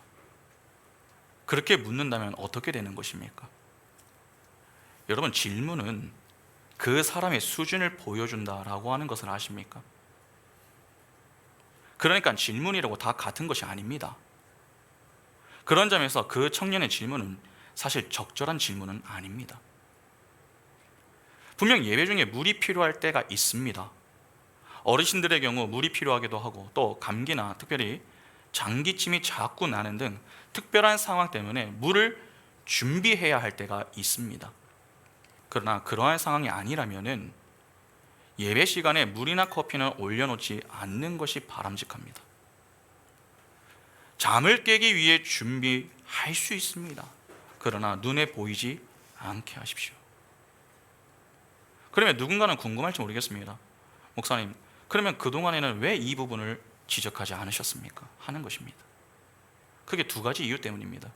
그렇게 묻는다면 어떻게 되는 것입니까? 여러분, 질문은 그 사람의 수준을 보여준다라고 하는 것을 아십니까? 그러니까 질문이라고 다 같은 것이 아닙니다. 그런 점에서 그 청년의 질문은 사실 적절한 질문은 아닙니다. 분명 예배 중에 물이 필요할 때가 있습니다. 어르신들의 경우 물이 필요하기도 하고 또 감기나 특별히 장기침이 자꾸 나는 등 특별한 상황 때문에 물을 준비해야 할 때가 있습니다. 그러나 그러한 상황이 아니라면은 예배 시간에 물이나 커피는 올려놓지 않는 것이 바람직합니다. 잠을 깨기 위해 준비할 수 있습니다. 그러나 눈에 보이지 않게 하십시오. 그러면 누군가는 궁금할지 모르겠습니다. 목사님, 그러면 그동안에는 왜 이 부분을 지적하지 않으셨습니까? 하는 것입니다. 그게 두 가지 이유 때문입니다.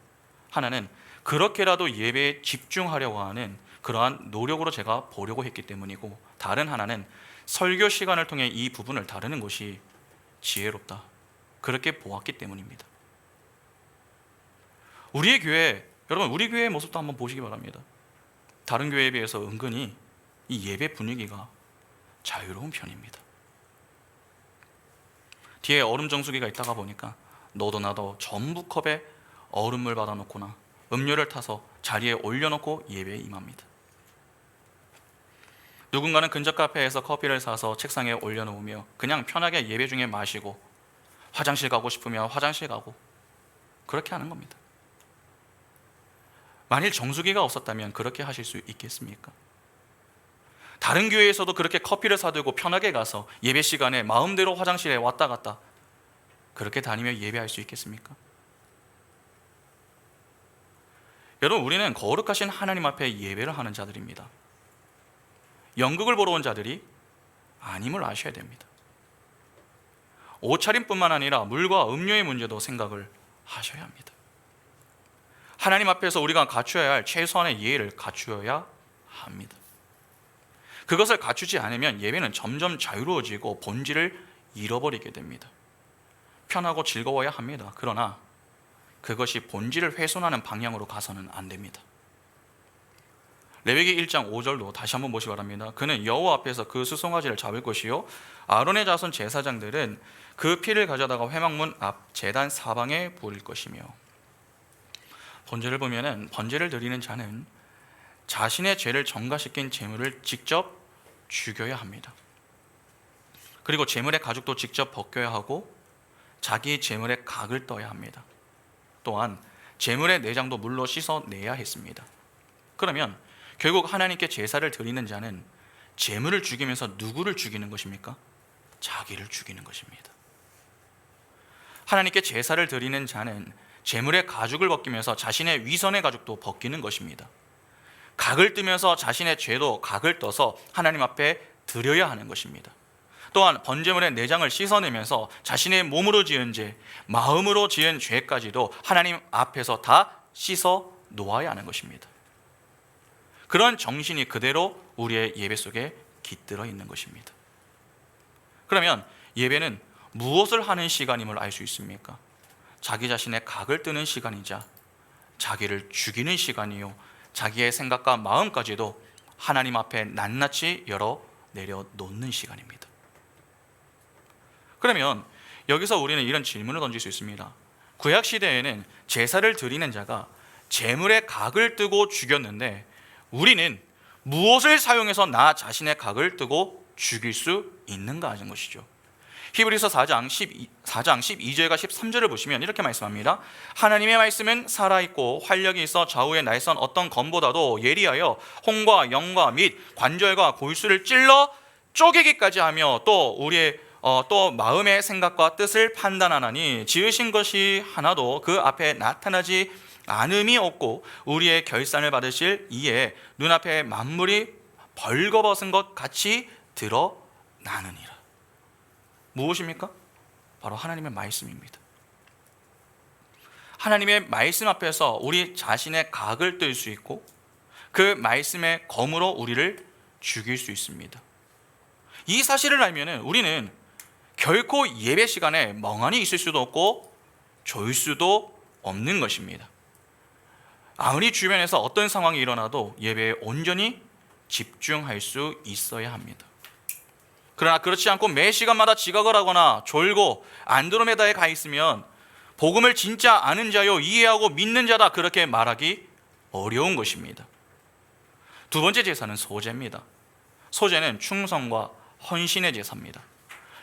하나는 그렇게라도 예배에 집중하려고 하는 그러한 노력으로 제가 보려고 했기 때문이고, 다른 하나는 설교 시간을 통해 이 부분을 다루는 것이 지혜롭다, 그렇게 보았기 때문입니다. 우리의 교회, 여러분, 우리 교회의 모습도 한번 보시기 바랍니다. 다른 교회에 비해서 은근히 이 예배 분위기가 자유로운 편입니다. 뒤에 얼음 정수기가 있다가 보니까 너도 나도 전부 컵에 얼음물 받아놓거나 음료를 타서 자리에 올려놓고 예배에 임합니다. 누군가는 근접 카페에서 커피를 사서 책상에 올려놓으며 그냥 편하게 예배 중에 마시고, 화장실 가고 싶으면 화장실 가고, 그렇게 하는 겁니다. 만일 정수기가 없었다면 그렇게 하실 수 있겠습니까? 다른 교회에서도 그렇게 커피를 사들고 편하게 가서 예배 시간에 마음대로 화장실에 왔다 갔다 그렇게 다니며 예배할 수 있겠습니까? 여러분, 우리는 거룩하신 하나님 앞에 예배를 하는 자들입니다. 연극을 보러 온 자들이 아님을 아셔야 됩니다. 옷차림뿐만 아니라 물과 음료의 문제도 생각을 하셔야 합니다. 하나님 앞에서 우리가 갖추어야 할 최소한의 예의를 갖추어야 합니다. 그것을 갖추지 않으면 예배는 점점 자유로워지고 본질을 잃어버리게 됩니다. 편하고 즐거워야 합니다. 그러나 그것이 본질을 훼손하는 방향으로 가서는 안 됩니다. 레위기 1장 5절도 다시 한번 보시기 바랍니다. 그는 여호와 앞에서 그 수송아지를 잡을 것이요, 아론의 자손 제사장들은 그 피를 가져다가 회막문 앞 제단 사방에 부을 것이며. 본절을 보면은 번제를 드리는 자는 자신의 죄를 전가시킨 제물을 직접 죽여야 합니다. 그리고 제물의 가죽도 직접 벗겨야 하고 자기 제물의 각을 떠야 합니다. 또한 제물의 내장도 물로 씻어내야 했습니다. 그러면 결국 하나님께 제사를 드리는 자는 제물을 죽이면서 누구를 죽이는 것입니까? 자기를 죽이는 것입니다. 하나님께 제사를 드리는 자는 제물의 가죽을 벗기면서 자신의 위선의 가죽도 벗기는 것입니다. 각을 뜨면서 자신의 죄도 각을 떠서 하나님 앞에 드려야 하는 것입니다. 또한 번제물의 내장을 씻어내면서 자신의 몸으로 지은 죄, 마음으로 지은 죄까지도 하나님 앞에서 다 씻어 놓아야 하는 것입니다. 그런 정신이 그대로 우리의 예배 속에 깃들어 있는 것입니다. 그러면 예배는 무엇을 하는 시간임을 알 수 있습니까? 자기 자신의 각을 뜨는 시간이자 자기를 죽이는 시간이요, 자기의 생각과 마음까지도 하나님 앞에 낱낱이 열어 내려놓는 시간입니다. 그러면 여기서 우리는 이런 질문을 던질 수 있습니다. 구약 시대에는 제사를 드리는 자가 제물의 각을 뜨고 죽였는데 우리는 무엇을 사용해서 나 자신의 각을 뜨고 죽일 수 있는가 하는 것이죠. 히브리서 4장 12절과 13절을 보시면 이렇게 말씀합니다. 하나님의 말씀은 살아있고 활력이 있어 좌우에 날선 어떤 검보다도 예리하여 혼과 영과 및 관절과 골수를 찔러 쪼개기까지 하며 또 우리의 또 마음의 생각과 뜻을 판단하나니 지으신 것이 하나도 그 앞에 나타나지 않음이 없고 우리의 결산을 받으실 이에 눈앞에 만물이 벌거벗은 것 같이 드러나느니라. 무엇입니까? 바로 하나님의 말씀입니다. 하나님의 말씀 앞에서 우리 자신의 각을 뜰 수 있고 그 말씀의 검으로 우리를 죽일 수 있습니다. 이 사실을 알면 우리는 결코 예배 시간에 멍하니 있을 수도 없고 졸 수도 없는 것입니다. 아무리 주변에서 어떤 상황이 일어나도 예배에 온전히 집중할 수 있어야 합니다. 그러나 그렇지 않고 매 시간마다 지각을 하거나 졸고 안드로메다에 가 있으면 복음을 진짜 아는 자요 이해하고 믿는 자다 그렇게 말하기 어려운 것입니다. 두 번째 제사는 소제입니다. 소제는 충성과 헌신의 제사입니다.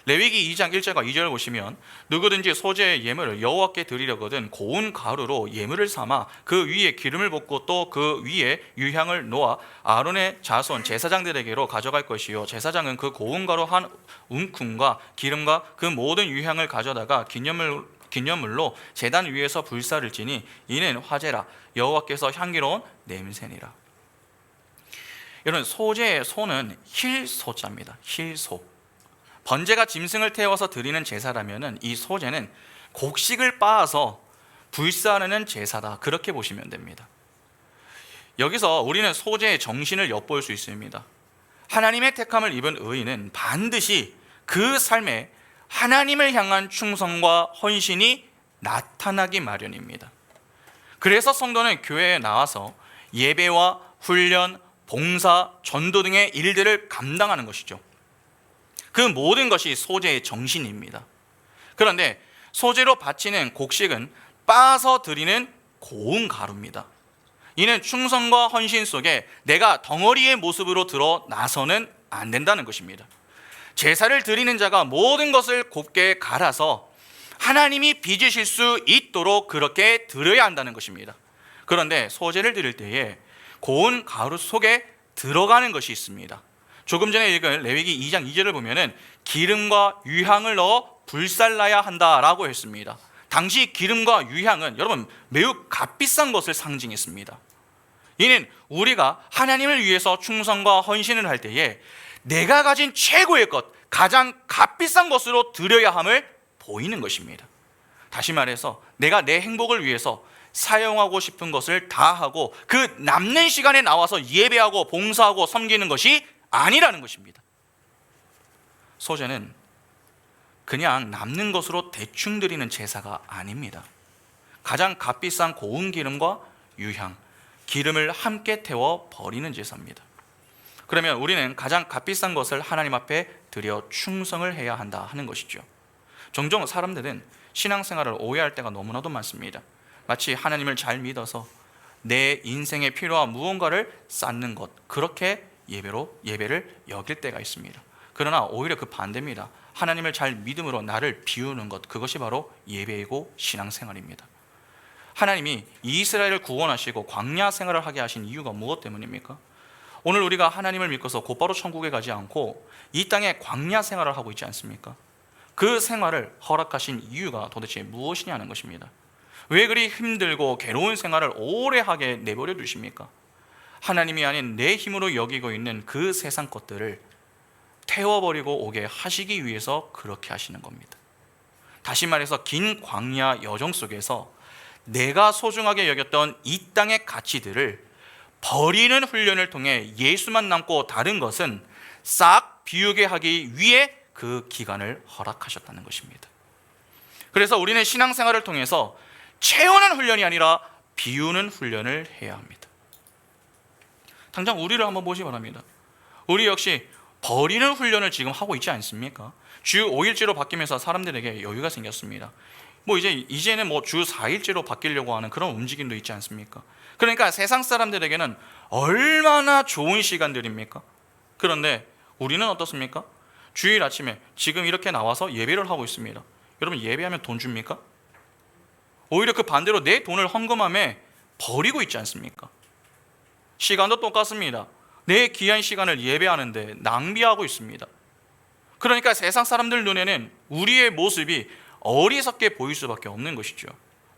레위기 2장 1절과 2절을 보시면 누구든지 소제의 예물을 여호와께 드리려거든 고운 가루로 예물을 삼아 그 위에 기름을 붓고 또 그 위에 유향을 놓아 아론의 자손 제사장들에게로 가져갈 것이요 제사장은 그 고운 가루 한 움큼과 기름과 그 모든 유향을 가져다가 기념물로 제단 위에서 불사를 지니 이는 화제라 여호와께서 향기로운 냄새니라. 여러분, 소제의 소는 힐소자입니다. 힐소. 번제가 짐승을 태워서 드리는 제사라면 이 소제는 곡식을 빻아서 불사르는 제사다 그렇게 보시면 됩니다. 여기서 우리는 소제의 정신을 엿볼 수 있습니다. 하나님의 택함을 입은 의인은 반드시 그 삶에 하나님을 향한 충성과 헌신이 나타나기 마련입니다. 그래서 성도는 교회에 나와서 예배와 훈련, 봉사, 전도 등의 일들을 감당하는 것이죠. 그 모든 것이 소제의 정신입니다. 그런데 소제로 바치는 곡식은 빻아서 드리는 고운 가루입니다. 이는 충성과 헌신 속에 내가 덩어리의 모습으로 드러나서는 안 된다는 것입니다. 제사를 드리는 자가 모든 것을 곱게 갈아서 하나님이 빚으실 수 있도록 그렇게 드려야 한다는 것입니다. 그런데 소제를 드릴 때에 고운 가루 속에 들어가는 것이 있습니다. 조금 전에 읽은 레위기 2장 2절을 보면은 기름과 유향을 넣어 불살라야 한다라고 했습니다. 당시 기름과 유향은 여러분 매우 값비싼 것을 상징했습니다. 이는 우리가 하나님을 위해서 충성과 헌신을 할 때에 내가 가진 최고의 것, 가장 값비싼 것으로 드려야 함을 보이는 것입니다. 다시 말해서 내가 내 행복을 위해서 사용하고 싶은 것을 다 하고 그 남는 시간에 나와서 예배하고 봉사하고 섬기는 것이 아니라는 것입니다. 소제는 그냥 남는 것으로 대충 드리는 제사가 아닙니다. 가장 값비싼 고운 기름과 유향, 기름을 함께 태워 버리는 제사입니다. 그러면 우리는 가장 값비싼 것을 하나님 앞에 드려 충성을 해야 한다 하는 것이죠. 종종 사람들은 신앙생활을 오해할 때가 너무나도 많습니다. 마치 하나님을 잘 믿어서 내 인생에 필요한 무언가를 쌓는 것, 그렇게 예배를 여길 때가 있습니다. 그러나 오히려 그 반대입니다. 하나님을 잘 믿음으로 나를 비우는 것, 그것이 바로 예배이고 신앙생활입니다. 하나님이 이스라엘을 구원하시고 광야 생활을 하게 하신 이유가 무엇 때문입니까? 오늘 우리가 하나님을 믿고서 곧바로 천국에 가지 않고 이 땅에 광야 생활을 하고 있지 않습니까? 그 생활을 허락하신 이유가 도대체 무엇이냐는 것입니다. 왜 그리 힘들고 괴로운 생활을 오래 하게 내버려 두십니까? 하나님이 아닌 내 힘으로 여기고 있는 그 세상 것들을 태워버리고 오게 하시기 위해서 그렇게 하시는 겁니다. 다시 말해서 긴 광야 여정 속에서 내가 소중하게 여겼던 이 땅의 가치들을 버리는 훈련을 통해 예수만 남고 다른 것은 싹 비우게 하기 위해 그 기간을 허락하셨다는 것입니다. 그래서 우리는 신앙생활을 통해서 채우는 훈련이 아니라 비우는 훈련을 해야 합니다. 당장 우리를 한번 보시 바랍니다. 우리 역시 버리는 훈련을 지금 하고 있지 않습니까? 주 5일제로 바뀌면서 사람들에게 여유가 생겼습니다. 이제는 주 4일제로 바뀌려고 하는 그런 움직임도 있지 않습니까? 그러니까 세상 사람들에게는 얼마나 좋은 시간들입니까? 그런데 우리는 어떻습니까? 주일 아침에 지금 이렇게 나와서 예배를 하고 있습니다. 여러분, 예배하면 돈 줍니까? 오히려 그 반대로 내 돈을 헌금함에 버리고 있지 않습니까? 시간도 똑같습니다. 내 귀한 시간을 예배하는데 낭비하고 있습니다. 그러니까 세상 사람들 눈에는 우리의 모습이 어리석게 보일 수밖에 없는 것이죠.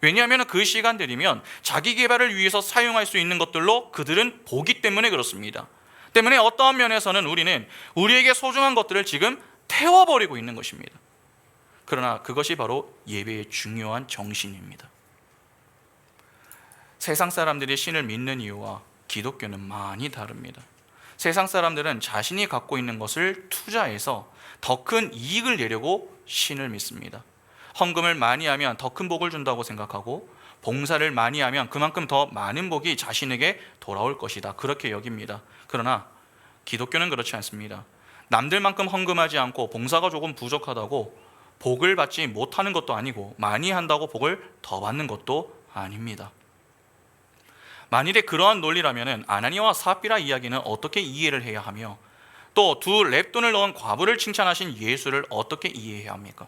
왜냐하면 그 시간들이면 자기 개발을 위해서 사용할 수 있는 것들로 그들은 보기 때문에 그렇습니다. 때문에 어떠한 면에서는 우리는 우리에게 소중한 것들을 지금 태워버리고 있는 것입니다. 그러나 그것이 바로 예배의 중요한 정신입니다. 세상 사람들이 신을 믿는 이유와 기독교는 많이 다릅니다. 세상 사람들은 자신이 갖고 있는 것을 투자해서 더 큰 이익을 내려고 신을 믿습니다. 헌금을 많이 하면 더 큰 복을 준다고 생각하고 봉사를 많이 하면 그만큼 더 많은 복이 자신에게 돌아올 것이다, 그렇게 여깁니다. 그러나 기독교는 그렇지 않습니다. 남들만큼 헌금하지 않고 봉사가 조금 부족하다고 복을 받지 못하는 것도 아니고 많이 한다고 복을 더 받는 것도 아닙니다. 만일에 그러한 논리라면 아나니아와 삽비라 이야기는 어떻게 이해를 해야 하며 또 두 렙돈을 넣은 과부를 칭찬하신 예수를 어떻게 이해해야 합니까?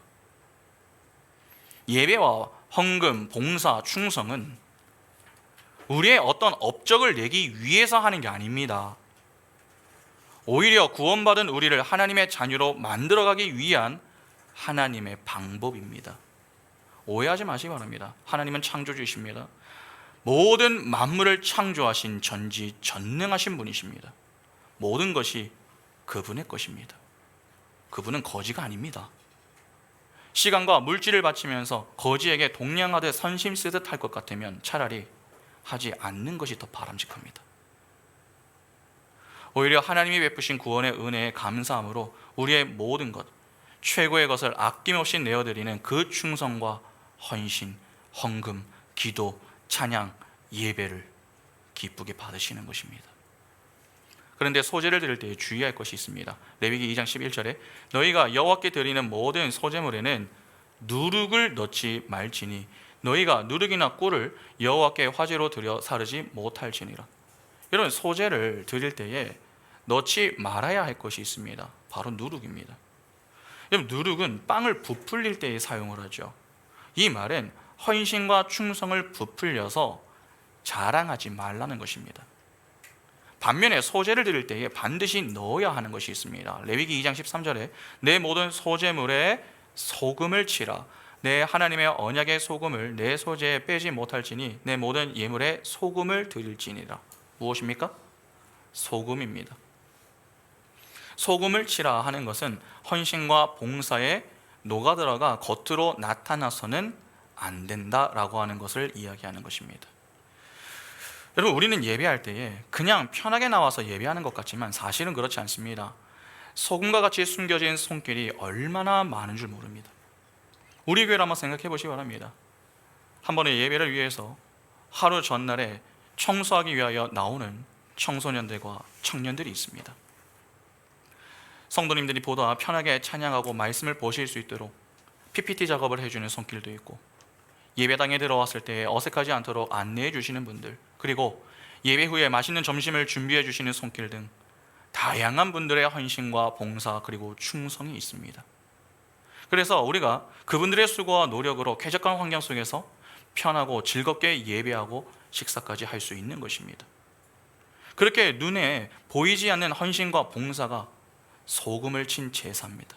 예배와 헌금, 봉사, 충성은 우리의 어떤 업적을 내기 위해서 하는 게 아닙니다. 오히려 구원받은 우리를 하나님의 자녀로 만들어가기 위한 하나님의 방법입니다. 오해하지 마시기 바랍니다. 하나님은 창조주이십니다. 모든 만물을 창조하신 전지전능하신 분이십니다. 모든 것이 그분의 것입니다. 그분은 거지가 아닙니다. 시간과 물질을 바치면서 거지에게 동냥하듯 선심 쓰듯 할 것 같으면 차라리 하지 않는 것이 더 바람직합니다. 오히려 하나님이 베푸신 구원의 은혜에 감사함으로 우리의 모든 것, 최고의 것을 아낌없이 내어드리는 그 충성과 헌신, 헌금, 기도, 찬양, 예배를 기쁘게 받으시는 것입니다. 그런데 소제를 드릴 때 주의할 것이 있습니다. 레위기 2장 11절에 너희가 여호와께 드리는 모든 소제물에는 누룩을 넣지 말지니 너희가 누룩이나 꿀을 여호와께 화제로 드려 사르지 못할지니라. 여러분, 소제를 드릴 때에 넣지 말아야 할 것이 있습니다. 바로 누룩입니다. 여러분, 누룩은 빵을 부풀릴 때에 사용을 하죠. 이 말은 헌신과 충성을 부풀려서 자랑하지 말라는 것입니다. 반면에 소제를 드릴 때에 반드시 넣어야 하는 것이 있습니다. 레위기 2장 13절에 내 모든 소제물에 소금을 치라. 내 하나님의 언약의 소금을 내 소제에 빼지 못할지니 내 모든 예물에 소금을 드릴지니라. 무엇입니까? 소금입니다. 소금을 치라 하는 것은 헌신과 봉사에 녹아들어가 겉으로 나타나서는 안 된다라고 하는 것을 이야기하는 것입니다. 여러분, 우리는 예배할 때에 그냥 편하게 나와서 예배하는 것 같지만 사실은 그렇지 않습니다. 소금과 같이 숨겨진 손길이 얼마나 많은 줄 모릅니다. 우리 교회를 한번 생각해 보시기 바랍니다. 한 번의 예배를 위해서 하루 전날에 청소하기 위하여 나오는 청소년들과 청년들이 있습니다. 성도님들이 보다 편하게 찬양하고 말씀을 보실 수 있도록 PPT 작업을 해주는 손길도 있고 예배당에 들어왔을 때 어색하지 않도록 안내해 주시는 분들, 그리고 예배 후에 맛있는 점심을 준비해 주시는 손길 등 다양한 분들의 헌신과 봉사 그리고 충성이 있습니다. 그래서 우리가 그분들의 수고와 노력으로 쾌적한 환경 속에서 편하고 즐겁게 예배하고 식사까지 할 수 있는 것입니다. 그렇게 눈에 보이지 않는 헌신과 봉사가 소금을 친 제사입니다.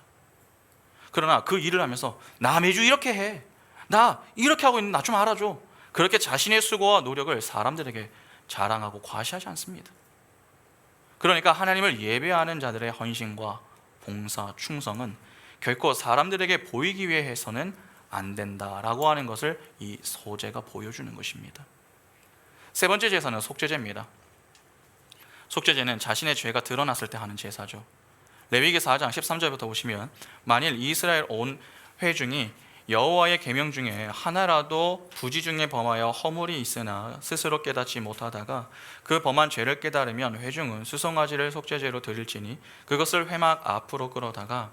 그러나 그 일을 하면서 나 매주 이렇게 해, 나 이렇게 하고 있는데 나 좀 알아줘, 그렇게 자신의 수고와 노력을 사람들에게 자랑하고 과시하지 않습니다. 그러니까 하나님을 예배하는 자들의 헌신과 봉사, 충성은 결코 사람들에게 보이기 위해 해서는 안 된다라고 하는 것을 이 소제가 보여주는 것입니다. 세 번째 제사는 속죄제입니다. 속죄제는 자신의 죄가 드러났을 때 하는 제사죠. 레위기 4장 13절부터 보시면 만일 이스라엘 온 회중이 여호와의 계명 중에 하나라도 부지 중에 범하여 허물이 있으나 스스로 깨닫지 못하다가 그 범한 죄를 깨달으면 회중은 수송아지를 속죄제로 드릴지니 그것을 회막 앞으로 끌어다가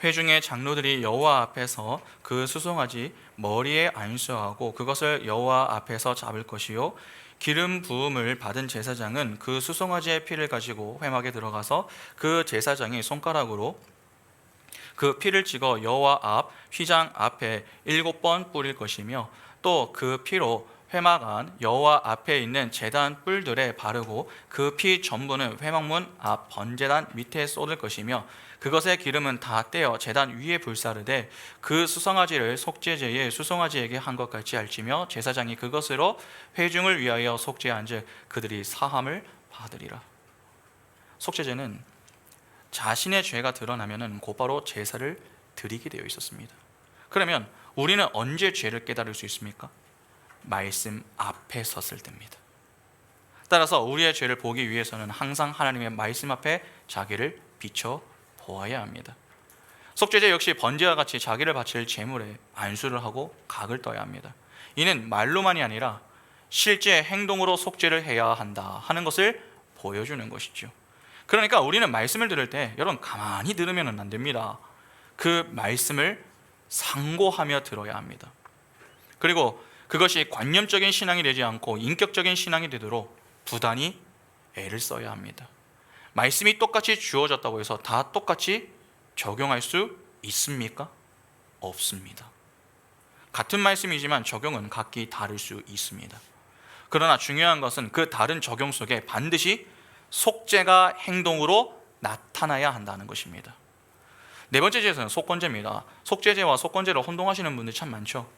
회중의 장로들이 여호와 앞에서 그 수송아지 머리에 안수하고 그것을 여호와 앞에서 잡을 것이요 기름 부음을 받은 제사장은 그 수송아지의 피를 가지고 회막에 들어가서 그 제사장이 손가락으로 그 피를 찍어 여호와 앞 휘장 앞에 7번 뿌릴 것이며 또 그 피로 회막 안 여호와 앞에 있는 제단 뿔들에 바르고 그 피 전부는 회막문 앞 번제단 밑에 쏟을 것이며 그것의 기름은 다 떼어 제단 위에 불사르되 그 수송아지를 속죄제의 수송아지에게 한 것 같이 알지며 제사장이 그것으로 회중을 위하여 속죄한즉 그들이 사함을 받으리라. 속죄제는 자신의 죄가 드러나면 곧바로 제사를 드리게 되어 있었습니다. 그러면 우리는 언제 죄를 깨달을 수 있습니까? 말씀 앞에 섰을 때입니다. 따라서 우리의 죄를 보기 위해서는 항상 하나님의 말씀 앞에 자기를 비춰 보아야 합니다. 속죄제 역시 번제와 같이 자기를 바칠 제물에 안수를 하고 각을 떠야 합니다. 이는 말로만이 아니라 실제 행동으로 속죄를 해야 한다 하는 것을 보여주는 것이죠. 그러니까 우리는 말씀을 들을 때 여러분 가만히 들으면 안 됩니다. 그 말씀을 상고하며 들어야 합니다. 그리고 그것이 관념적인 신앙이 되지 않고 인격적인 신앙이 되도록 부단히 애를 써야 합니다. 말씀이 똑같이 주어졌다고 해서 다 똑같이 적용할 수 있습니까? 없습니다. 같은 말씀이지만 적용은 각기 다를 수 있습니다. 그러나 중요한 것은 그 다른 적용 속에 반드시 속죄가 행동으로 나타나야 한다는 것입니다. 네 번째 제사는 속건제입니다. 속죄제와 속건제를 혼동하시는 분들 참 많죠.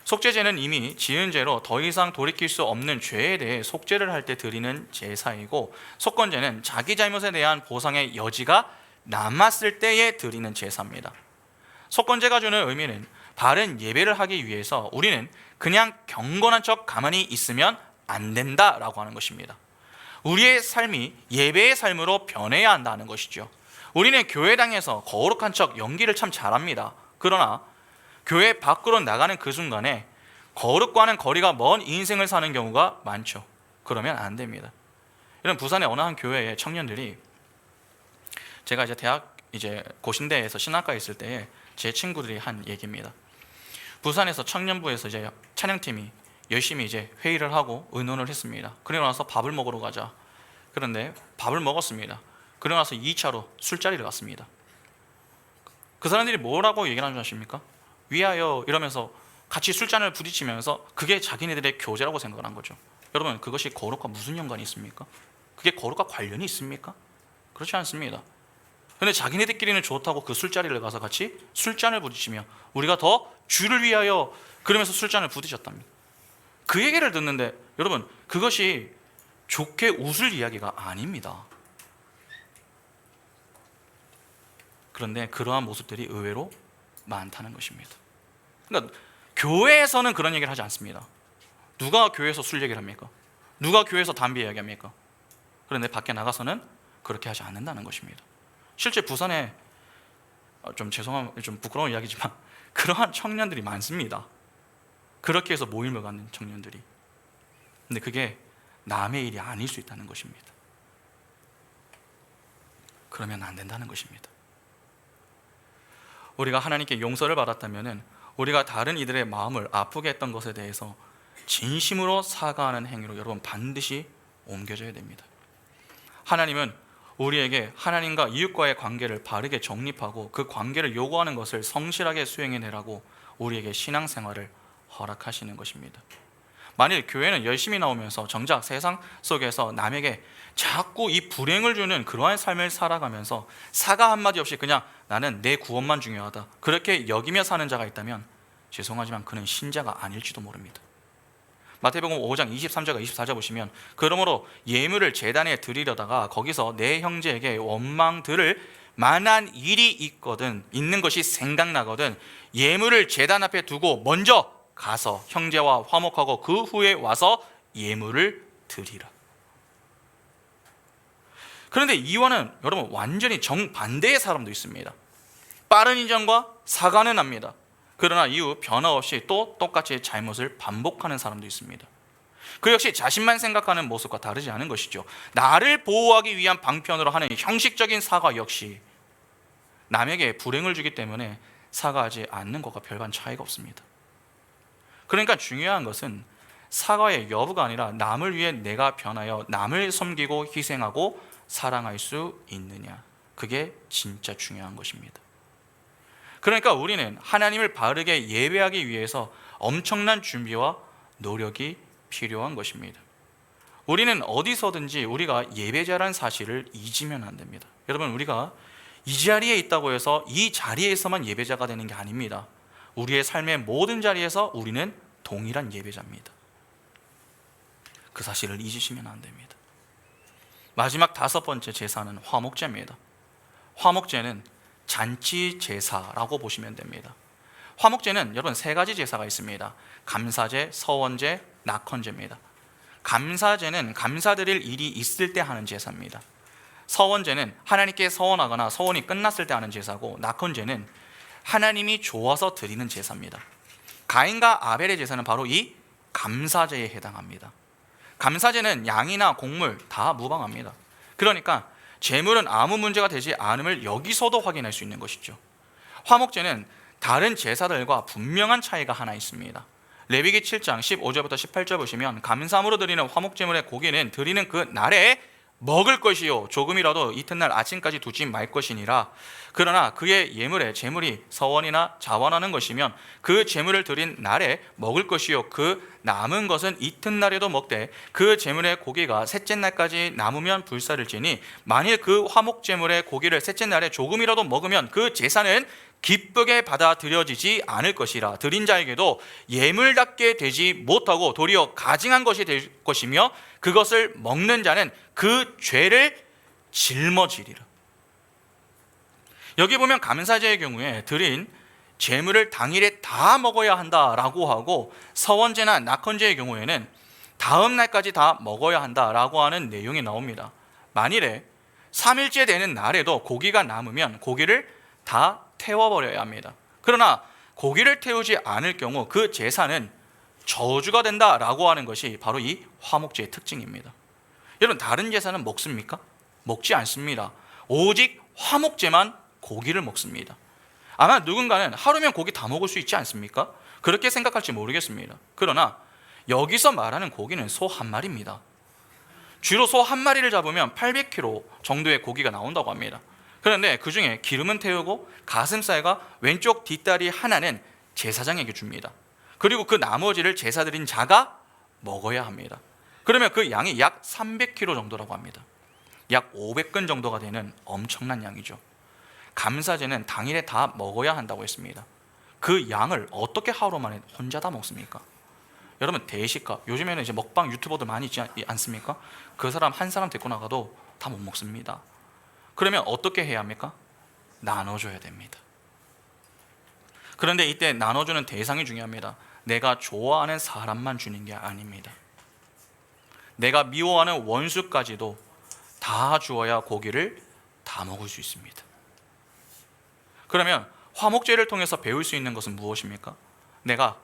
속죄제는 이미 지은 죄로 더 이상 돌이킬 수 없는 죄에 대해 속죄를 할 때 드리는 제사이고, 속건제는 자기 잘못에 대한 보상의 여지가 남았을 때에 드리는 제사입니다. 속건제가 주는 의미는 바른 예배를 하기 위해서 우리는 그냥 경건한 척 가만히 있으면 안 된다라고 하는 것입니다. 우리의 삶이 예배의 삶으로 변해야 한다는 것이죠. 우리는 교회당에서 거룩한 척 연기를 참 잘합니다. 그러나 교회 밖으로 나가는 그 순간에 거룩과는 거리가 먼 인생을 사는 경우가 많죠. 그러면 안 됩니다. 이런 부산의 어느 한 교회의 청년들이, 제가 이제 대학 고신대에서 신학과에 있을 때에 제 친구들이 한 얘기입니다. 부산에서 청년부에서 이제 찬양팀이 열심히 이제 회의를 하고 의논을 했습니다. 그러고 나서 밥을 먹으러 가자. 그런데 밥을 먹었습니다. 그러고 나서 2차로 술자리를 갔습니다. 그 사람들이 뭐라고 얘기를 하는 줄 아십니까? 위하여 이러면서 같이 술잔을 부딪히면서 그게 자기네들의 교제라고 생각을 한 거죠. 여러분, 그것이 거룩과 무슨 연관이 있습니까? 그게 거룩과 관련이 있습니까? 그렇지 않습니다. 그런데 자기네들끼리는 좋다고 그 술자리를 가서 같이 술잔을 부딪히며 우리가 더 주를 위하여 그러면서 술잔을 부딪혔답니다. 그 얘기를 듣는데 여러분, 그것이 좋게 웃을 이야기가 아닙니다. 그런데 그러한 모습들이 의외로 많다는 것입니다. 그러니까 교회에서는 그런 얘기를 하지 않습니다. 누가 교회에서 술 얘기를 합니까? 누가 교회에서 담배 이야기합니까? 그런데 밖에 나가서는 그렇게 하지 않는다는 것입니다. 실제 부산에 좀 부끄러운 이야기지만 그러한 청년들이 많습니다. 그렇게 해서 모임을 갖는 청년들이. 근데 그게 남의 일이 아닐 수 있다는 것입니다. 그러면 안 된다는 것입니다. 우리가 하나님께 용서를 받았다면 우리가 다른 이들의 마음을 아프게 했던 것에 대해서 진심으로 사과하는 행위로 여러분 반드시 옮겨져야 됩니다. 하나님은 우리에게 하나님과 이웃과의 관계를 바르게 정립하고 그 관계를 요구하는 것을 성실하게 수행해내라고 우리에게 신앙생활을 허락하시는 것입니다. 만일 교회는 열심히 나오면서 정작 세상 속에서 남에게 자꾸 이 불행을 주는 그러한 삶을 살아가면서 사과 한마디 없이 그냥 나는 내 구원만 중요하다 그렇게 여기며 사는 자가 있다면 죄송하지만 그는 신자가 아닐지도 모릅니다. 마태복음 5장 23절과 24절 보시면 그러므로 예물을 제단에 드리려다가 거기서 내 형제에게 원망 들을 만한 일이 있는 것이 생각나거든 예물을 제단 앞에 두고 먼저 가서 형제와 화목하고 그 후에 와서 예물을 드리라. 그런데 이와는 여러분 완전히 정반대의 사람도 있습니다. 빠른 인정과 사과는 합니다. 그러나 이후 변화 없이 또 똑같이 잘못을 반복하는 사람도 있습니다. 그 역시 자신만 생각하는 모습과 다르지 않은 것이죠. 나를 보호하기 위한 방편으로 하는 형식적인 사과 역시 남에게 불행을 주기 때문에 사과하지 않는 것과 별반 차이가 없습니다. 그러니까 중요한 것은 사과의 여부가 아니라 남을 위해 내가 변하여 남을 섬기고 희생하고 사랑할 수 있느냐, 그게 진짜 중요한 것입니다. 그러니까 우리는 하나님을 바르게 예배하기 위해서 엄청난 준비와 노력이 필요한 것입니다. 우리는 어디서든지 우리가 예배자라는 사실을 잊으면 안 됩니다. 여러분, 우리가 이 자리에 있다고 해서 이 자리에서만 예배자가 되는 게 아닙니다. 우리의 삶의 모든 자리에서 우리는 동일한 예배자입니다. 그 사실을 잊으시면 안 됩니다. 마지막 5번째 제사는 화목제입니다. 화목제는 잔치 제사라고 보시면 됩니다. 화목제는 여러분 3가지 제사가 있습니다. 감사제, 서원제, 낙헌제입니다. 감사제는 감사드릴 일이 있을 때 하는 제사입니다. 서원제는 하나님께 서원하거나 서원이 끝났을 때 하는 제사고, 낙헌제는 하나님이 좋아서 드리는 제사입니다. 가인과 아벨의 제사는 바로 이 감사제에 해당합니다. 감사제는 양이나 곡물 다 무방합니다. 그러니까 제물은 아무 문제가 되지 않음을 여기서도 확인할 수 있는 것이죠. 화목제는 다른 제사들과 분명한 차이가 하나 있습니다. 레위기 7장 15절부터 18절 보시면 감사함으로 드리는 화목제물의 고기는 드리는 그 날에 먹을 것이요 조금이라도 이튿날 아침까지 두지 말 것이니라. 그러나 그의 예물에 제물이 서원이나 자원하는 것이면 그 제물을 드린 날에 먹을 것이요 그 남은 것은 이튿날에도 먹되 그 제물의 고기가 셋째 날까지 남으면 불사를지니 만일 그 화목 제물의 고기를 셋째 날에 조금이라도 먹으면 그 제사는 기쁘게 받아들여지지 않을 것이라. 드린 자에게도 예물답게 되지 못하고 도리어 가증한 것이 될 것이며 그것을 먹는 자는 그 죄를 짊어지리라. 여기 보면 감사제의 경우에 드린 제물을 당일에 다 먹어야 한다라고 하고, 서원제나 낙헌제의 경우에는 다음 날까지 다 먹어야 한다라고 하는 내용이 나옵니다. 만일에 3일째 되는 날에도 고기가 남으면 고기를 다 태워버려야 합니다. 그러나 고기를 태우지 않을 경우 그 제사는 저주가 된다라고 하는 것이 바로 이 화목제의 특징입니다. 여러분, 다른 제사는 먹습니까? 먹지 않습니다. 오직 화목제만 고기를 먹습니다. 아마 누군가는 하루면 고기 다 먹을 수 있지 않습니까? 그렇게 생각할지 모르겠습니다. 그러나 여기서 말하는 고기는 소 한 마리입니다. 주로 소 한 마리를 잡으면 800kg 정도의 고기가 나온다고 합니다. 그런데 그 중에 기름은 태우고 가슴살과 왼쪽 뒷다리 하나는 제사장에게 줍니다. 그리고 그 나머지를 제사 드린 자가 먹어야 합니다. 그러면 그 양이 약 300kg 정도라고 합니다. 약 500근 정도가 되는 엄청난 양이죠. 감사제는 당일에 다 먹어야 한다고 했습니다. 그 양을 어떻게 하루 만에 혼자 다 먹습니까? 여러분, 대식가, 요즘에는 이제 먹방 유튜버들 많이 있지 않습니까? 그 사람 한 사람 데리고 나가도 다 못 먹습니다. 그러면 어떻게 해야 합니까? 나눠줘야 됩니다. 그런데 이때 나눠주는 대상이 중요합니다. 내가 좋아하는 사람만 주는 게 아닙니다. 내가 미워하는 원수까지도 다 주어야 고기를 다 먹을 수 있습니다. 그러면 화목제를 통해서 배울 수 있는 것은 무엇입니까? 내가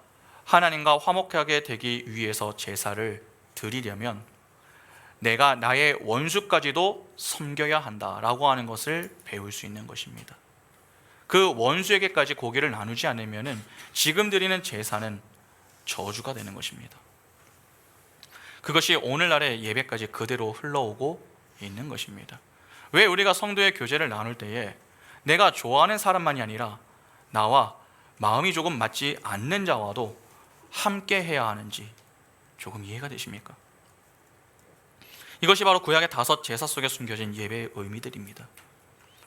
하나님과 화목하게 되기 위해서 제사를 드리려면 내가 나의 원수까지도 섬겨야 한다라고 하는 것을 배울 수 있는 것입니다. 그 원수에게까지 고기를 나누지 않으면 지금 드리는 제사는 저주가 되는 것입니다. 그것이 오늘날의 예배까지 그대로 흘러오고 있는 것입니다. 왜 우리가 성도의 교제를 나눌 때에 내가 좋아하는 사람만이 아니라 나와 마음이 조금 맞지 않는 자와도 함께 해야 하는지 조금 이해가 되십니까? 이것이 바로 구약의 5 제사 속에 숨겨진 예배의 의미들입니다.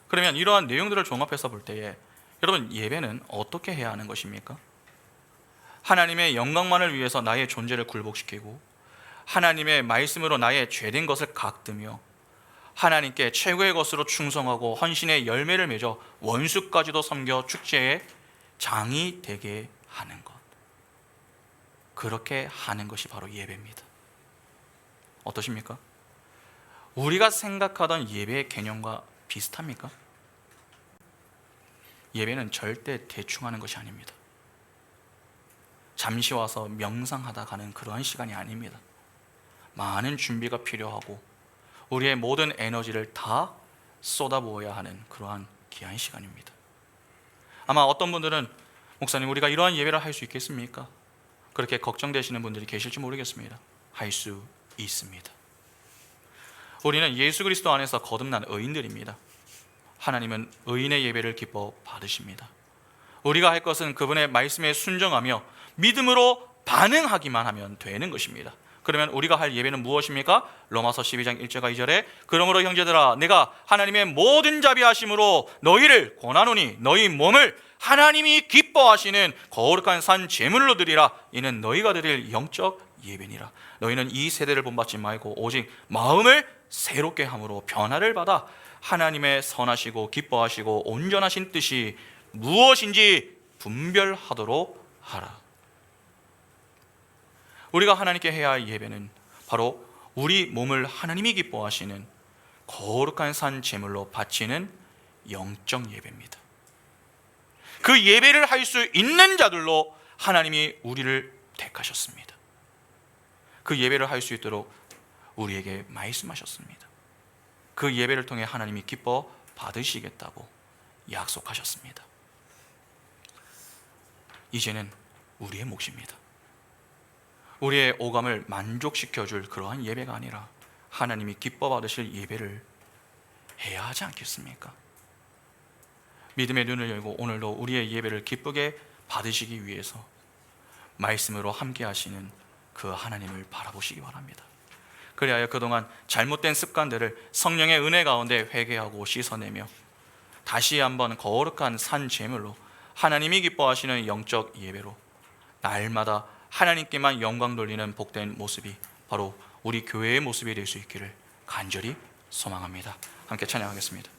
그러면 이러한 내용들을 종합해서 볼 때에 여러분, 예배는 어떻게 해야 하는 것입니까? 하나님의 영광만을 위해서 나의 존재를 굴복시키고 하나님의 말씀으로 나의 죄된 것을 각드며 하나님께 최고의 것으로 충성하고 헌신의 열매를 맺어 원수까지도 섬겨 축제의 장이 되게 하는 것, 그렇게 하는 것이 바로 예배입니다. 어떠십니까? 우리가 생각하던 예배의 개념과 비슷합니까? 예배는 절대 대충 하는 것이 아닙니다. 잠시 와서 명상하다 가는 그러한 시간이 아닙니다. 많은 준비가 필요하고 우리의 모든 에너지를 다 쏟아부어야 하는 그러한 귀한 시간입니다. 아마 어떤 분들은 목사님, 우리가 이러한 예배를 할 수 있겠습니까? 그렇게 걱정되시는 분들이 계실지 모르겠습니다. 할 수 있습니다. 우리는 예수 그리스도 안에서 거듭난 의인들입니다. 하나님은 의인의 예배를 기뻐 받으십니다. 우리가 할 것은 그분의 말씀에 순종하며 믿음으로 반응하기만 하면 되는 것입니다. 그러면 우리가 할 예배는 무엇입니까? 로마서 12장 1절과 2절에 그러므로 형제들아, 내가 하나님의 모든 자비하심으로 너희를 권하노니 너희 몸을 하나님이 기뻐하시는 거룩한 산 제물로 드리라. 이는 너희가 드릴 영적 예배니라. 너희는 이 세대를 본받지 말고 오직 마음을 새롭게 함으로 변화를 받아 하나님의 선하시고 기뻐하시고 온전하신 뜻이 무엇인지 분별하도록 하라. 우리가 하나님께 해야 할 예배는 바로 우리 몸을 하나님이 기뻐하시는 거룩한 산 제물로 바치는 영적 예배입니다. 그 예배를 할 수 있는 자들로 하나님이 우리를 택하셨습니다. 그 예배를 할 수 있도록 우리에게 말씀하셨습니다. 그 예배를 통해 하나님이 기뻐 받으시겠다고 약속하셨습니다. 이제는 우리의 몫입니다. 우리의 오감을 만족시켜줄 그러한 예배가 아니라 하나님이 기뻐 받으실 예배를 해야 하지 않겠습니까? 믿음의 눈을 열고 오늘도 우리의 예배를 기쁘게 받으시기 위해서 말씀으로 함께 하시는 그 하나님을 바라보시기 바랍니다. 그리하여 그동안 잘못된 습관들을 성령의 은혜 가운데 회개하고 씻어내며 다시 한번 거룩한 산 제물로 하나님이 기뻐하시는 영적 예배로 날마다 하나님께만 영광 돌리는 복된 모습이 바로 우리 교회의 모습이 될 수 있기를 간절히 소망합니다. 함께 찬양하겠습니다.